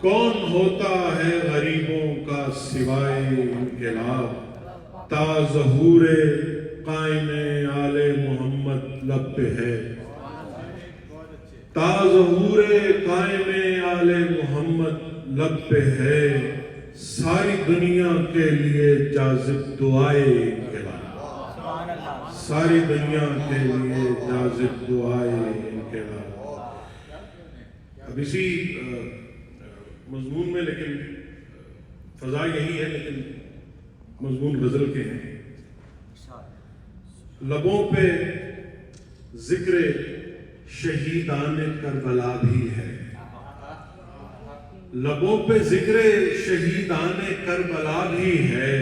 کون ہوتا ہے غریبوں کا سوائے انقلاب. تا ظہور قائم آل محمد لب پہ ہے، تا ظہور قائم آل محمد لب پہ ہے، ساری دنیا کے لیے جاذب دعائے انقلاب، ساری دنیا کے لیے جاذب دعائے انقلاب. اب اسی مضمون میں، لیکن فضا یہی ہے، لیکن مضمون غزل کے ہیں. لبوں پہ ذکر شہیدان کربلا بھی ہے، لبوں پہ ذکر شہیدان کربلا بھی ہے،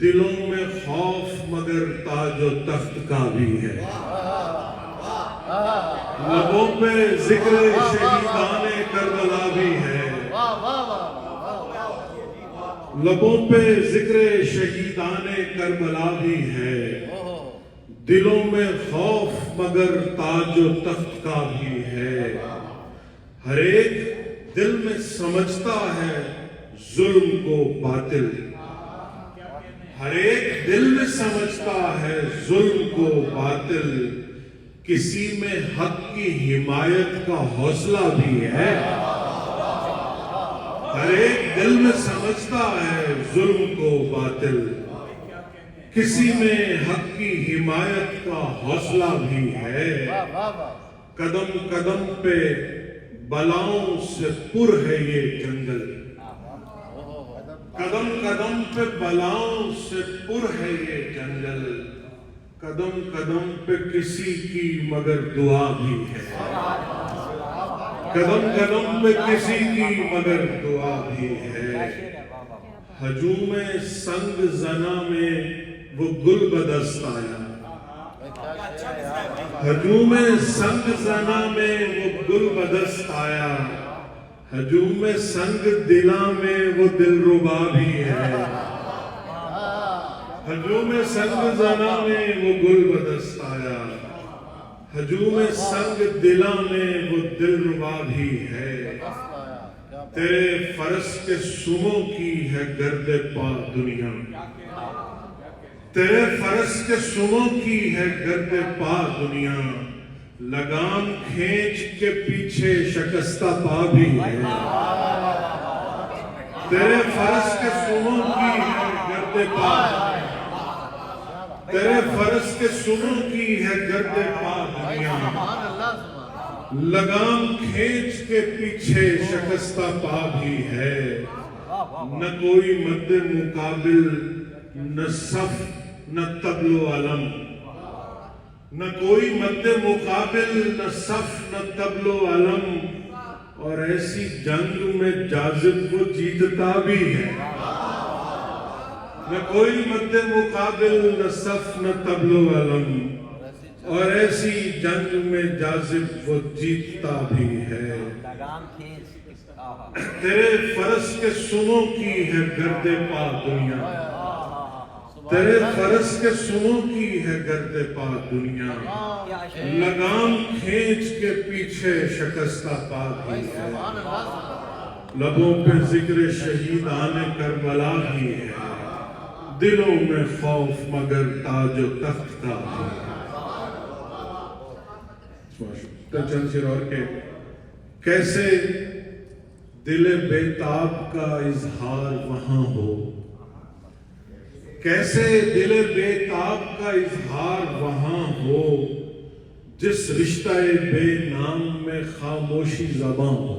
دلوں میں خوف مگر تاج و تخت کا بھی ہے. لبوں پہ ذکر شہیدان کربلا بھی ہے، لبوں پہ ذکر شہیدان کربلا بھی ہے، دلوں میں خوف مگر تاج و تخت کا بھی ہے. ہر ایک دل میں سمجھتا ہے ظلم کو باطل، ہر ایک دل میں سمجھتا ہے ظلم کو باطل، کسی میں حق کی حمایت کا حوصلہ بھی ہے. ہر ایک دل میں سمجھتا ہے ظلم کو باطل، کسی میں حق کی حمایت کا حوصلہ بھی ہے. قدم قدم پہ بلاؤں سے پر ہے یہ جنگل، قدم قدم پہ بلاؤں سے پر ہے یہ جنگل، قدم قدم پہ کسی کی مگر دعا بھی ہے، قدم قدم پہ کسی کی مگر دعا بھی ہے. ہجوم سنگ زنا میں وہ گل بدست آیا، ہجوم سنگ زنا میں وہ گل بدست آیا، ہجوم سنگ دلاں میں وہ دلربا بھی ہے، ہجوم سنگ زنا میں وہ گل بدست آیا، ہجوم سنگ دلاں میں وہ دلربا بھی ہے، تیرے فرس کے سموں کی ہے گرد پا دنیا، تیرے فرس کے سموں کی ہے گرد پا دنیا، لگام کھینچ کے پیچھے شکستہ پا بھی ہے، تیرے فرس کے سموں کی ہے گرد پا، تیرے فرس کے سموں کی ہے گرد پا دنیا، لگام کھینچ کے پیچھے شکستہ پا بھی ہے، نہ کوئی مد مقابل، نہ صف نہ طبل و علم، نہ کوئی مد مقابل، نہ صف نہ طبل و علم، اور ایسی جنگ میں جاذب وہ جیتتا بھی ہے، نہ کوئی مد مقابل، نہ صف نہ طبل و علم، اور ایسی جنگ میں جاذب وہ جیتتا بھی ہے، تیرے فرس کے سموں کی ہے گرد پا دنیا، تیرے فرس کے سموں کی ہے گرد پا دنیا، لگام کھینچ کے پیچھے شکستہ پا بھی ہے، لبوں پہ ذکر شہیدان کربلا بھی ہے، دلوں میں خوف مگر تاج و تخت کا بھی ہے۔ چند شعر اور کے کیسے دل بیتاب کا اظہار وہاں ہو، کیسے دل بیتاب کا اظہار وہاں ہو، جس رشتہ بے نام میں خاموشی زباں ہو،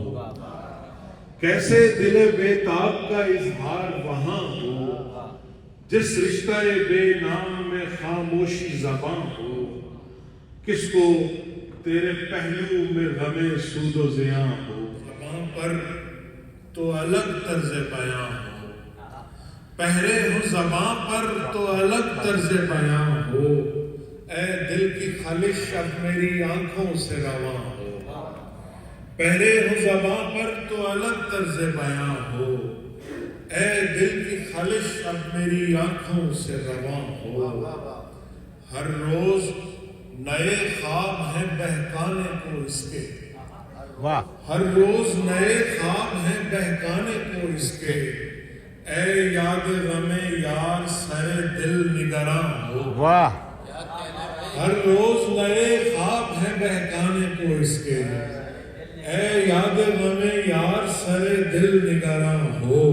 کیسے دل بیتاب کا اظہار وہاں ہو، جس رشتہ بے نام میں خاموشی زباں ہو، کس کو تیرے پہلو میں غم سود و زیاں ہو، زباں پر تو الگ طرز بیاں ہو، پہرے ہو زباں پر تو الگ طرز بیاں ہو، اے دل کی خالش اب میری آنکھوں سے رواں ہو، پہرے ہو زباں پر تو الگ طرز بیاں ہو، اے دل کی خالش اب میری آنکھوں سے رواں ہو، ہر روز نئے خواب ہیں بہکانے کو اس کے، ہر روز نئے خواب ہیں بہکانے کو اس کے، اے یاد غم یار سر دل نگراں ہو، ہر روز نئے خواب ہیں بہکانے کو اس کے، اے یاد غم یار سر دل نگراں ہو،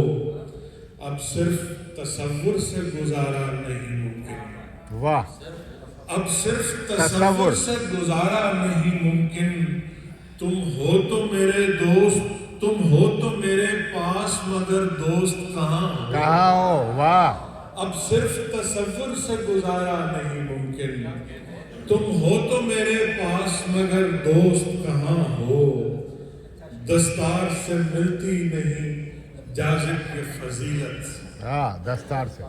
اب صرف تصور سے گزارا نہیں ممکن، اب صرف تصور سے گزارا نہیں ممکن، تم ہو تو میرے دوست، تم ہو تو میرے پاس مگر دوست کہاں ہو، اب صرف تصور سے گزارا نہیں ممکن، تم ہو تو میرے پاس مگر دوست کہاں ہو، دستار سے ملتی نہیں جاذب یہ فضیلت، دستار سے،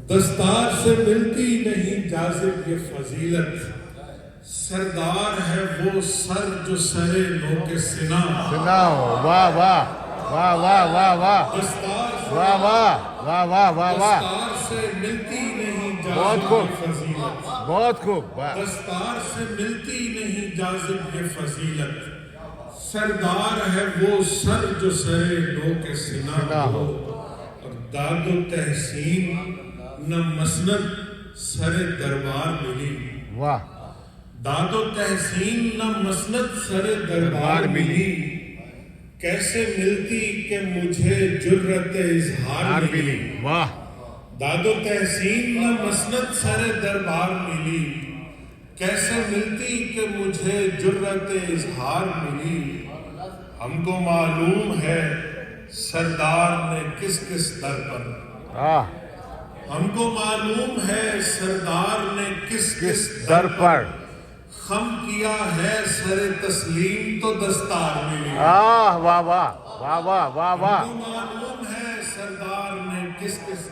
دستار سے ملتی نہیں جاذب یہ فضیلت، سردار ہے وہ سر جو سرے نو کے سنا ہو، واہ واہ واہ واہ واہ واہ واہ واہ واہ واہ واہ، دستار سے ملتی نہیں بہت جاذب خوب، یہ فضیلت، بہت خوب، دستار سے ملتی نہیں جاذب یہ فضیلت، سردار ہے وہ سر جو سرے نو کے سنا ہو، اور داد و تحسین نہ مسند سر دربار ملی، واہ، داد و تحسین نہ مسند سر دربار ملی، کیسے ملتی کہ مجھے جرت اظہار ملی، واہ، داد و تحسین نہ مسند سر دربار ملی، کیسے ملتی کہ مجھے جرت اظہار ملی، ہم کو معلوم ہے سردار نے کس کس در پر، ہم کو معلوم ہے سردار نے کس کس در پر خم کیا ہے سر تسلیم تو دستار ملی، واہ واہ واہ واہ واہ واہ، ہم کو معلوم ہے سردار نے کس کس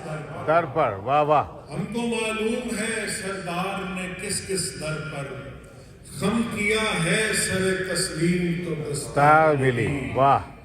در پر، واہ واہ، ہم کو معلوم ہے سردار نے کس کس در پر خم کیا ہے سر تسلیم تو دستار ملی، واہ،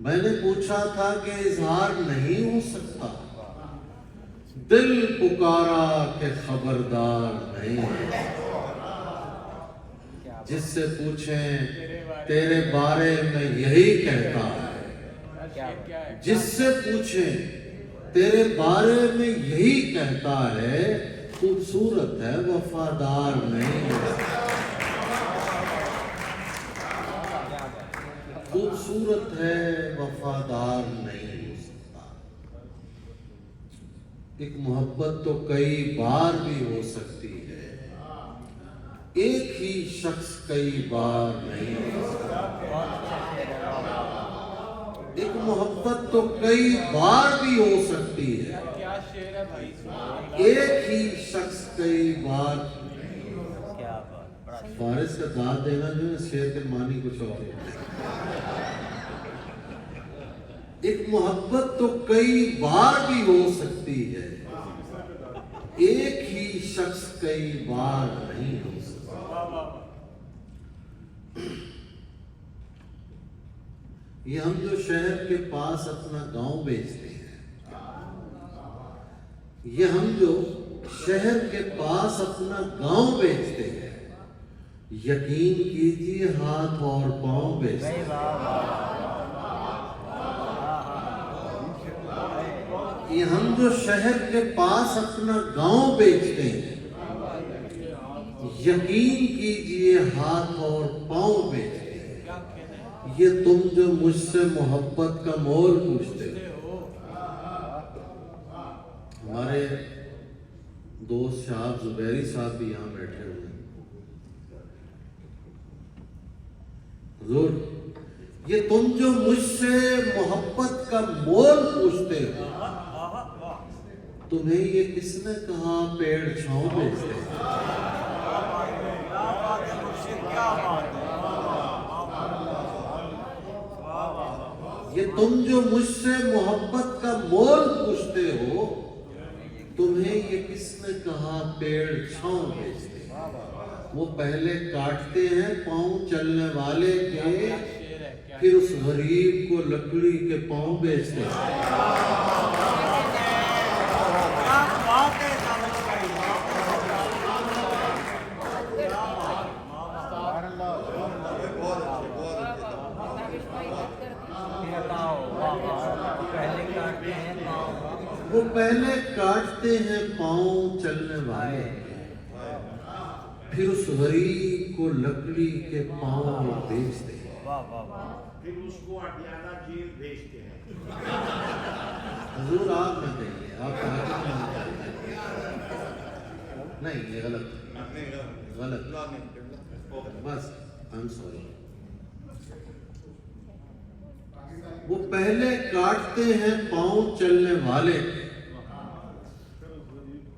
میں نے پوچھا تھا کہ اظہار نہیں ہو سکتا، دل پکارا کہ خبردار نہیں، جس سے پوچھیں تیرے بارے میں یہی کہتا ہے، جس سے پوچھیں تیرے بارے میں یہی کہتا ہے، خوبصورت ہے وفادار نہیں، خوبصورت ہے وفادار نہیں ہو سکتا۔ ایک محبت تو کئی بار بھی ہو سکتی ہے، ایک ہی شخص کئی بار نہیں ہو سکتا۔ ایک محبت تو کئی بار بھی ہو سکتی ہے، ایک ہی شخص کئی بار۔ فارس کا داد دینا جو ہے، شعر کے معنی کچھ اور ہے۔ ایک محبت تو کئی بار بھی ہو سکتی ہے، ایک ہی شخص کئی بار نہیں ہو سکتا۔ یہ ہم جو شہر کے پاس اپنا گاؤں بیچتے ہیں، یہ ہم جو شہر کے پاس اپنا گاؤں بیچتے ہیں، یقین کیجیے ہاتھ اور پاؤں بیچتے ہیں۔ یہ ہم جو شہر کے پاس اپنا گاؤں بیچتے ہیں، یقین کیجیے ہاتھ اور پاؤں بیچتے ہیں۔ یہ تم جو مجھ سے محبت کا مول پوچھتے ہو۔ ہمارے دوست شاہب زبیری صاحب بھی یہاں بیٹھے ہوئے ہیں۔ حضور، یہ تم جو مجھ سے محبت کا مول پوچھتے ہو، تمہیں یہ کس نے کہا پیڑ چھاؤں بیچتے ہیں؟ یہ تم جو مجھ سے محبت کا مول پوچھتے ہو، تمہیں یہ کس نے کہا پیڑ چھاؤں بیچتے ہیں؟ وہ پہلے کاٹتے ہیں پاؤں چلنے والے کے، پھر اس غریب کو لکڑی کے پاؤں بیچتے ہیں۔ وہ پہلے کاٹتے ہیں پاؤں چلنے والے، پھر اس غریب کو لکڑی کے پاؤں بیچتے ہیں، پھر اس کو اٹیالہ جیل بھیجتے ہیں۔ حضور آپ نہ کہیے، آپ نہیں، یہ غلط بس I'm sorry۔ وہ پہلے کاٹتے ہیں پاؤں چلنے والے۔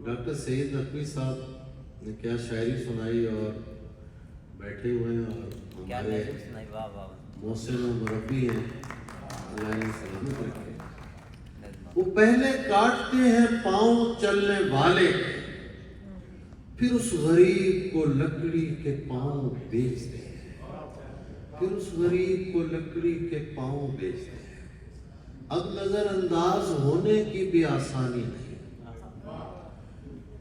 ڈاکٹر سید نقوی صاحب نے کیا شاعری سنائی، اور بیٹھے ہوئے ہیں اور ہمارے محسن و مربی ہیں، اللہ انہیں سلامت رکھے۔ وہ پہلے کاٹتے ہیں پاؤں چلنے والے، پھر اس غریب کو لکڑی کے پاؤں بیچتے ہیں، پھر اس غریب کو لکڑی کے پاؤں بیچتے ہیں۔ اب نظر انداز ہونے کی بھی آسانی نہیں،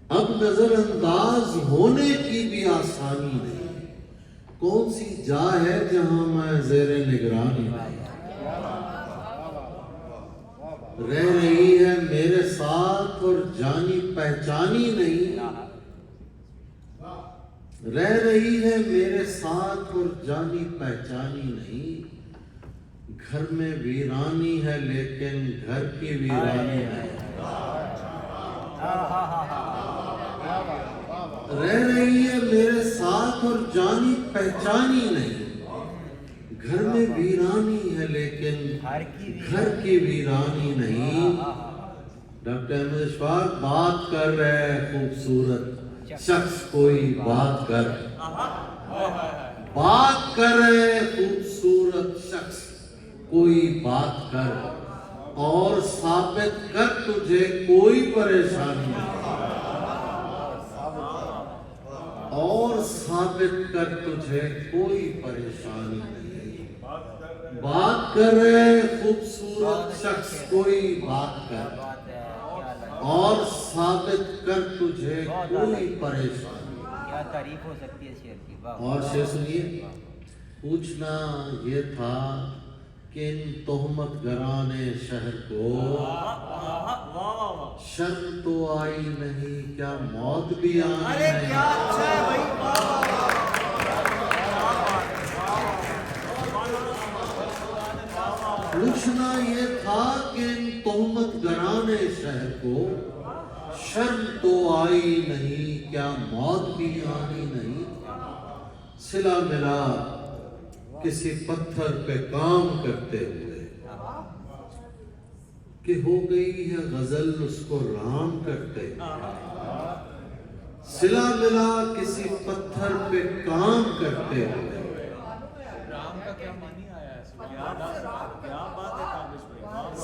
اب نظر انداز ہونے کی بھی آسانی نہیں۔ کون سی جا ہے جہاں میں زیر نگرانی نہیں؟ رہ رہی ہے میرے ساتھ اور جانی پہچانی نہیں، رہ رہی ہے میرے ساتھ اور جانی پہچانی نہیں۔ گھر میں ویرانی ہے لیکن گھر کی ویرانی نہیں، رہ رہی ہے میرے ساتھ اور جانی پہچانی نہیں۔ گھر میں ویرانی ہے لیکن گھر کی ویرانی نہیں۔ ڈاکٹر احمد اشفاق بات کر رہے خوبصورت شخص کوئی بات کر، بات کر رہے خوبصورت شخص کوئی بات کر، اور ثابت کر تجھے کوئی پریشانی نہیں، اور ثابت کر تجھے کوئی پریشانی نہیں۔ بات کر رہے خوبصورت شخص کوئی بات کر اور ثابت کر تجھے کوئی پریشانی. کیا تعریف ہو سکتی ہے شعر کی. اور شعر سنیے. پوچھنا یہ تھا کہ ان تہمت گرانے شہر کو شرم تو آئی نہیں کیا موت بھی آئی نہیں. کیا اچھا ہے بھائی. پوچھنا یہ تھا کہ ان تہمت گرانے شہر کو شرم تو آئی نہیں کیا موت بھی آئی نہیں. صلہ ملا کسی پتھر پہ کام کرتے ہوئے کہ ہو گئی ہے غزل اس کو رام کرتے ہوئے. صلہ ملا کسی پتھر پہ کام کرتے ہوئے.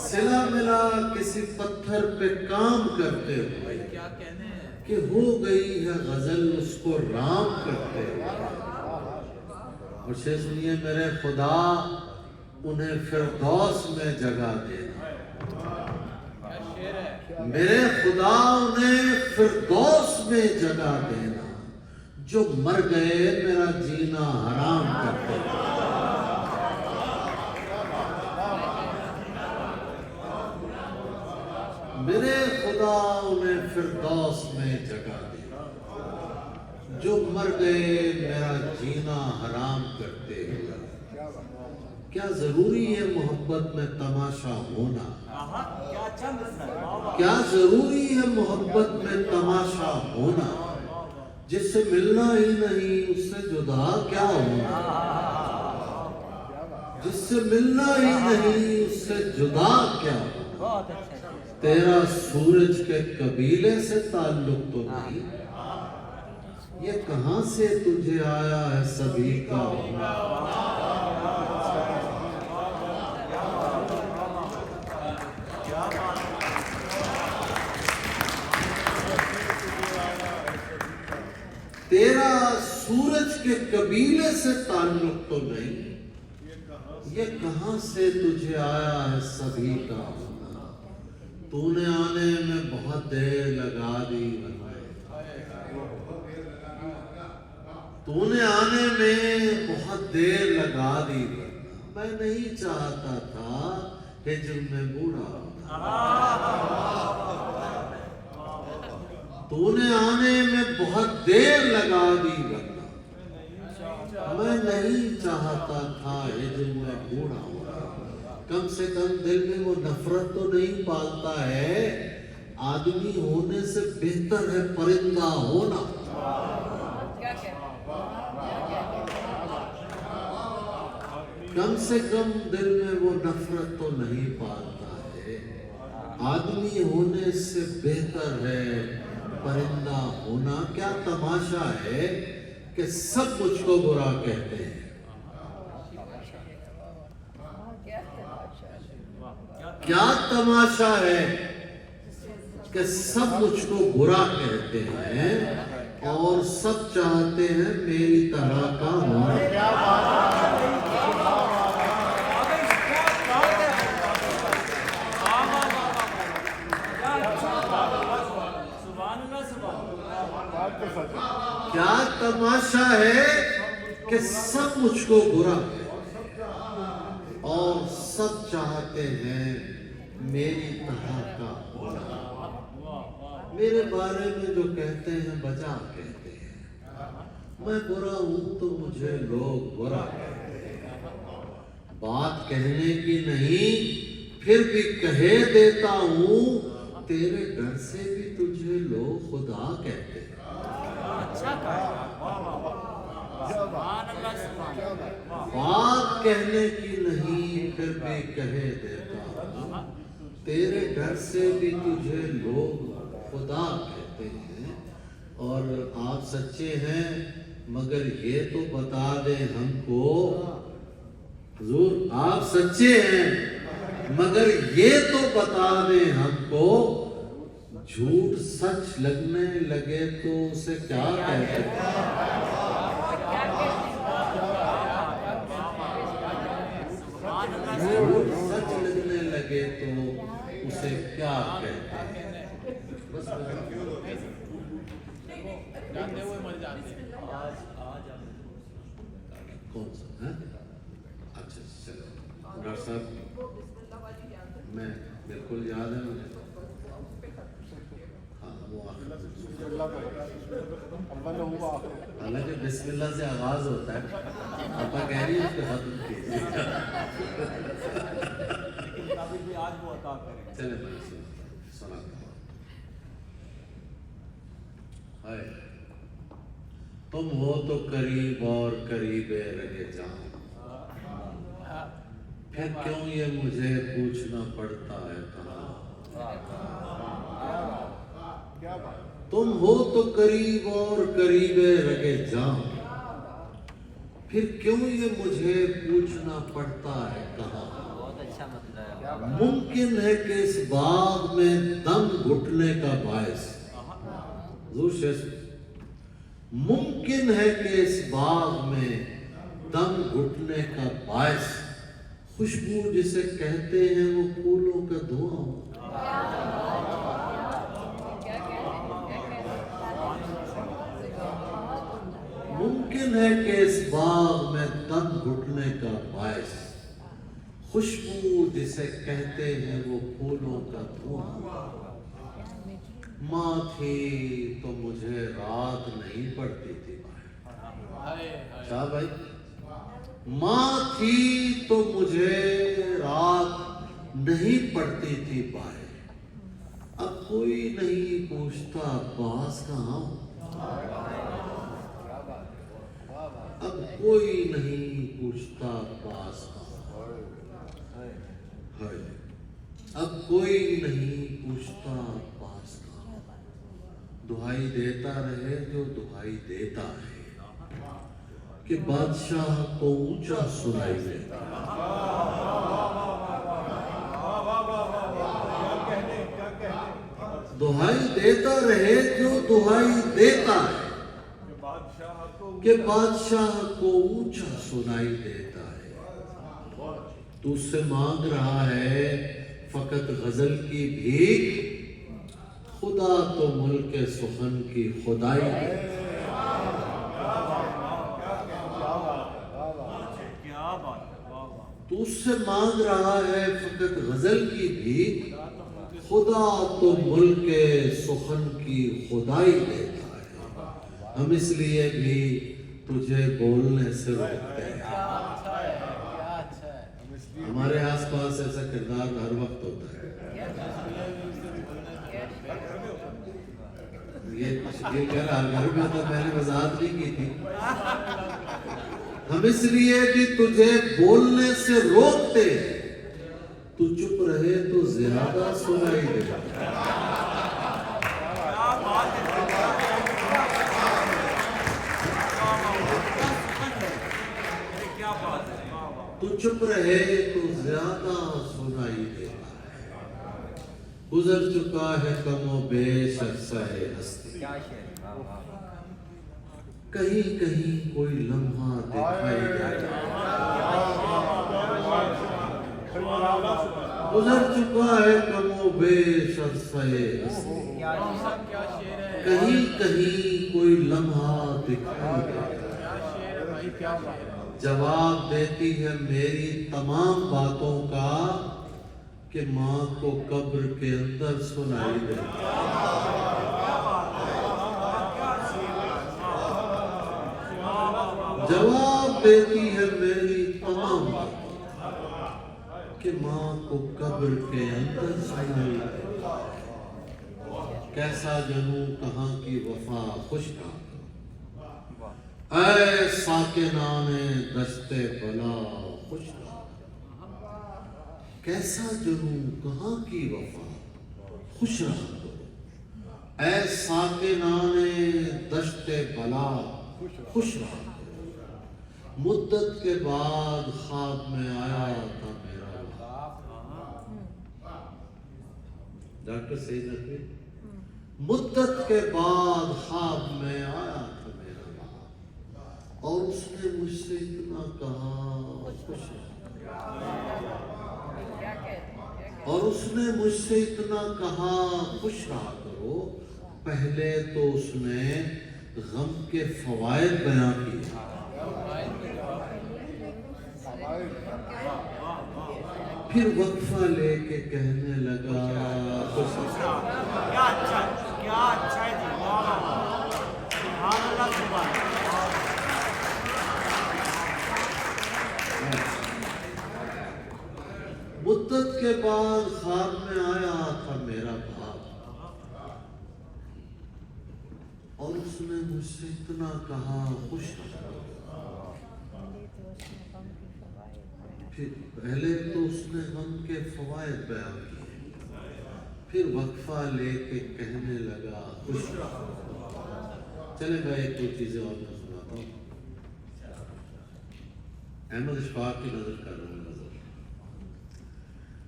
صلہ ملا کسی پتھر پہ کام کرتے ہوئے کہ ہو گئی ہے غزل اس کو رام کرتے ہوئے. اور شعر سنیے. میرے خدا انہیں فردوس میں جگہ دینا. میرے خدا انہیں فردوس میں جگہ دینا. جو مر گئے میرا جینا حرام کرتے ہوئے. میرے خدا انہیں فردوس میں جگہ دینا. جو مر گئے میرا جینا حرام کرتے ہوئے. کیا ضروری ہے محبت میں تماشا ہونا. کیا ضروری ہے محبت میں تماشا ہونا. جس سے ملنا ہی نہیں اس سے جدا کیا ہونا. جس سے ملنا ہی نہیں اس سے جدا کیا ہونا. تیرا سورج کے قبیلے سے تعلق تو نہیں. یہ کہاں سے تجھے آیا ہے سبھی کا ہونا. تیرا سورج کے قبیلے سے تعلق تو نہیں. یہ کہاں سے تجھے آیا ہے سبھی کا ہونا. تو نے آنے میں بہت دیر لگا دی. تو نے آنے میں بہت دیر لگا دی. میں نہیں چاہتا تھا ہجر میں بوڑھا ہونا. تو نے آنے میں بہت دیر لگا دی. میں نہیں چاہتا تھا ہجر میں بوڑھا ہونا. کم سے کم دل میں وہ نفرت تو نہیں پالتا ہے. آدمی ہونے سے بہتر ہے پرندہ ہونا. کم سے کم دل میں وہ نفرت تو نہیں پالتا ہے. آدمی ہونے سے بہتر ہے پرندہ ہونا. کیا تماشا ہے کہ سب مجھ کو برا کہتے ہیں. کیا تماشا ہے کہ سب مجھ کو برا کہتے ہیں اور سب چاہتے ہیں میری طرح کا ہونا. کیا تماشا ہے کہ سب مجھ کو برا اور سب چاہتے ہیں میری طرح کا ہونا. میرے بارے میں جو کہتے ہیں بجا کہتے ہیں. میں برا ہوں تو مجھے لوگ برا کہتے ہیں. بات کہنے کی نہیں پھر بھی کہے دیتا ہوں. تیرے ڈر سے بھی تجھے لوگ خدا کہتے ہیں. بات کہنے کی نہیں پھر بھی کہے دیتا ہوں. تیرے ڈر سے بھی تجھے لوگ خدا کہتے ہیں. اور آپ سچے ہیں مگر یہ تو بتا دیں ہم کو. حضور آپ سچے ہیں مگر یہ تو بتا دیں ہم کو. جھوٹ سچ لگنے لگے تو اسے کیا کہتے ہیں. اسے کیا کہتے ہیں؟ بس کون سا ہے؟ اچھا چلو ڈاکٹر صاحب میں بالکل یاد ہے مجھے. ہاں وہ حالانکہ بسم اللہ سے آغاز ہوتا ہے, آپ کہہ رہی ہے اس کے ختم کیجیے. چلے میں سناتا ہوں. ہائے تم ہو تو قریب اور قریب رہے جاؤ, پھر کیوں یہ مجھے پوچھنا پڑتا ہے کہاں. تم ہو تو قریب اور قریب رہے جاؤ, پھر کیوں یہ مجھے پوچھنا پڑتا ہے کہاں. ممکن ہے کہ اس باغ میں دم گھٹنے کا باعث, ممکن ہے کہ اس باغ میں دم گھٹنے کا باعث خوشبو جسے کہتے ہیں وہ پھولوں کا دھواں ہو. ممکن ہے کہ اس باغ میں دم گھٹنے کا باعث خوشبو جسے کہتے ہیں وہ پھولوں کا دھواں ہو. ماں تھی تو مجھے رات نہیں پڑتی تھی باہر. کیا بھائی, ماں تھی تو مجھے رات نہیں پڑتی تھی باہر. اب کوئی نہیں پوچھتا باز کہاں ہو. اب کوئی نہیں پوچھتا باز کہاں. اب کوئی نہیں پوچھتا باز کہاں. دہائی دیتا رہے جو دہائی دیتا ہے کہ بادشاہ کو اونچا سنائی دیتا. دہائی دیتا رہے جو دہائی دیتا ہے کہ بادشاہ کو اونچا سنائی دیتا ہے. تو اس سے مانگ رہا ہے فقط غزل کی بھیک, خدا تو ملک سخن کی خدائی ہے. تو اس سے مانگ رہا ہے فقط غزل کی بھیک, خدا تو ملک سخن کی خدائی دیتا ہے. ہم اس لیے بھی تجھے بولنے سے روکتے ہیں. ہمارے آس پاس ایسا کردار ہر وقت ہوتا ہے. یہ کہہ رہا گھر میں تو میں نے وضاحت نہیں کی تھی. ہم اس لیے بھی تجھے بولنے سے روکتے, تو چپ رہے تو زیادہ سنائی دے. تو چپ رہے تو زیادہ سنائی دیتا ہے. گزر چکا ہے کم و بیش عرصہ ہستی, کہیں کہیں کوئی لمحہ دکھائی دیتا ہے. گزر چکا ہے کم و بیش عرصہ ہستی, کہیں کہیں کوئی لمحہ دکھائی دیتا ہے. جواب دیتی ہے میری تمام باتوں کا کہ ماں کو قبر کے اندر سنائی دیتا ہے. جواب دیتی ہے میری تمام باتوں کہ ماں کو قبر کے اندر سنائی دیتا ہے. کیسا جنوں کہاں کی وفا خوش کا, اے ساکنان دشت بلا خوش کا. کیسا جنوں کہاں کی وفا خوش رہا کرو, اے ساکنان دشت بلا خوش رہا کرو. مدت کے بعد خواب میں آیا تھا میرا باپ. ڈاکٹر سعید نقوی, مدت کے بعد خواب میں آیا تھا میرا باپ, اور اس نے مجھ سے اتنا کہا خوش رہا. اور اس نے مجھ سے اتنا کہا خوش رہا کرو. پہلے تو اس نے غم کے فوائد بیان کیے. پھر وقفہ لے کے کہنے لگا مدت کے بعد خواب میں آیا تھا میرا باپ اور اس نے مجھ سے اتنا کہا خوش رہا. پھر پہلے تو اس نے غم کے فوائد بیان کیے. پھر وقفہ لے کے کہنے لگا خوش رہا. چلے میں ایک دو چیزیں اور میں سناتا ہوں. احمد اشفاق کی نظر کر رہا ہوں.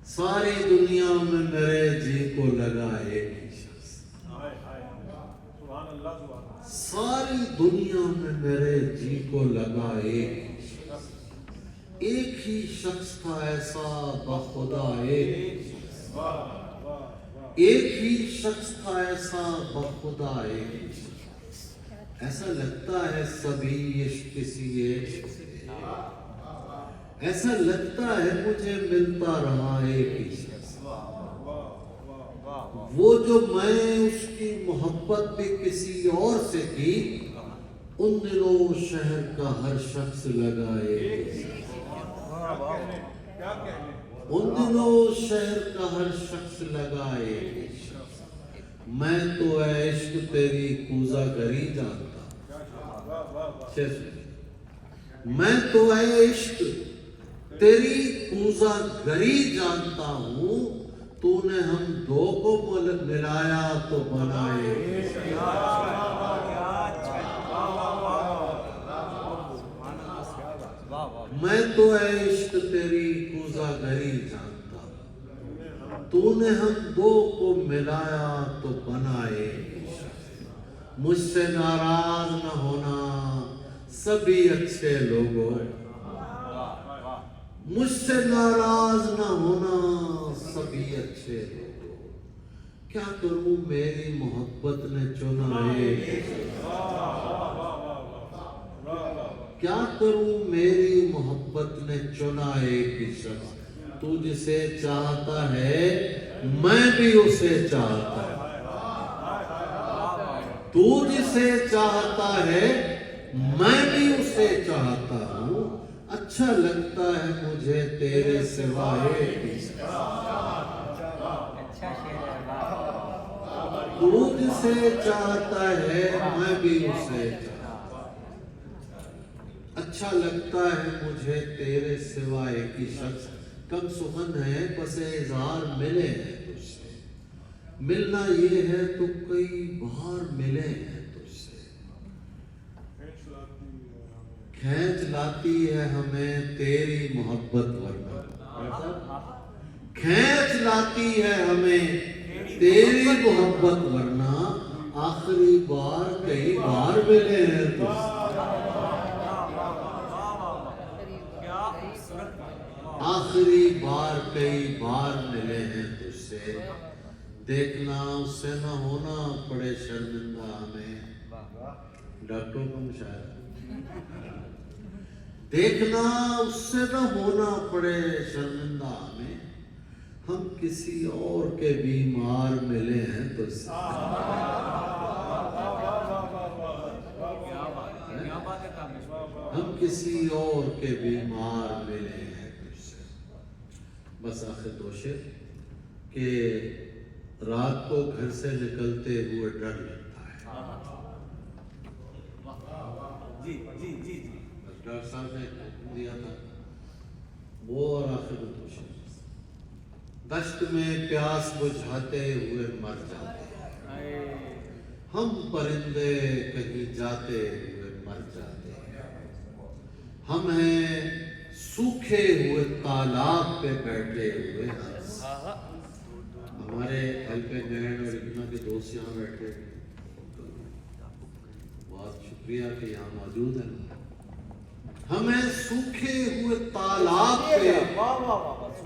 ساری دنیا میں میرے جی کو لگا ایک ہی شخص. ساری دنیا میں میرے جی کو لگا ایک ہی شخص. ایک ہی شخص تھا ایسا بخدا. ایک ہی شخص تھا ایسا بخدا. ایسا لگتا ہے سبھی عشق کسی ایک سے. ایسا لگتا ہے مجھے ملتا رہا ایک ہی شخص. وہ جو میں اس کی محبت بھی کسی اور سے کی ان دنوں شہر کا ہر شخص لگا ایک ہی شخص. ان دنوں شہر کا ہر شخص لگا ایک ہی شخص. میں تو اے عشق تیری کوزہ گری جانتا. میں تو اے عشق تیری کوزہ گری جانتا ہوں. تو نے ہم دو کو ملایا تو بنائے. میں تو اے عشق تیری کوزہ گری جانتا ہوں. تو نے ہم دو کو ملایا تو بنائے. مجھ سے ناراض نہ ہونا سبھی اچھے لوگوں. مجھ سے ناراض نہ ہونا سبھی اچھے لوگوں. کیا کروں میری محبت نے چنا ہے. کیا کروں میری محبت نے چنا ایک ہی شخص. تو جسے چاہتا ہے میں بھی اسے چاہتا ہوں. تو جسے چاہتا ہے میں بھی اسے چاہتا ہوں. اچھا لگتا ہے مجھے تیرے سوائے. تو جسے چاہتا ہے میں بھی اسے چاہتا ہوں. اچھا لگتا ہے مجھے تیرے سوائے کی شخص. کم سخن ہے بس اظہار ملے ہیں تجھ سے. ملنا یہ ہے تو کئی بار ملے ہیں تجھ سے. کھینچ لاتی ہے ہمیں تیری محبت ورنہ. کھینچ لاتی ہے ہمیں تیری محبت ورنہ. آخری بار کئی بار ملے ہیں تجھ سے. آخری بار کئی بار ملے ہیں تجھ سے. دیکھنا اس سے نہ ہونا پڑے شرمندہ ہمیں. ڈاکٹروں کا مشاہدہ. دیکھنا اس سے نہ ہونا پڑے شرمندہ ہمیں. ہم کسی اور کے بیمار ملے ہیں تجھ سے. ہم کسی اور کے بیمار ملے ہیں تجھ سے. بس آخر دو شعر کہ رات کو گھر سے نکلتے ہوئے ڈر لگتا ہے. ڈاکٹر صاحب نے حکم دیا تھا وہ. اور آخر دو شعر دشت میں پیاس بجھاتے ہوئے مر جاتے ہیں. ہم پرندے کہیں جاتے ہوئے مر جاتے ہیں. ہم ہیں سوکھے ہوئے تالاب پہ بیٹھے ہوئے. ہمارے ہیلپ اینڈ اور ابنا کے دوست یہاں بیٹھے ہیں. بہت شکریہ کہ یہاں موجود ہیں. ہمیں سوکھے ہوئے تالاب پہ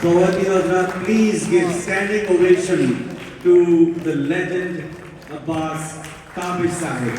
Khawatine Hazrat, please give standing ovation to the legend Abbas Tabish Sahib.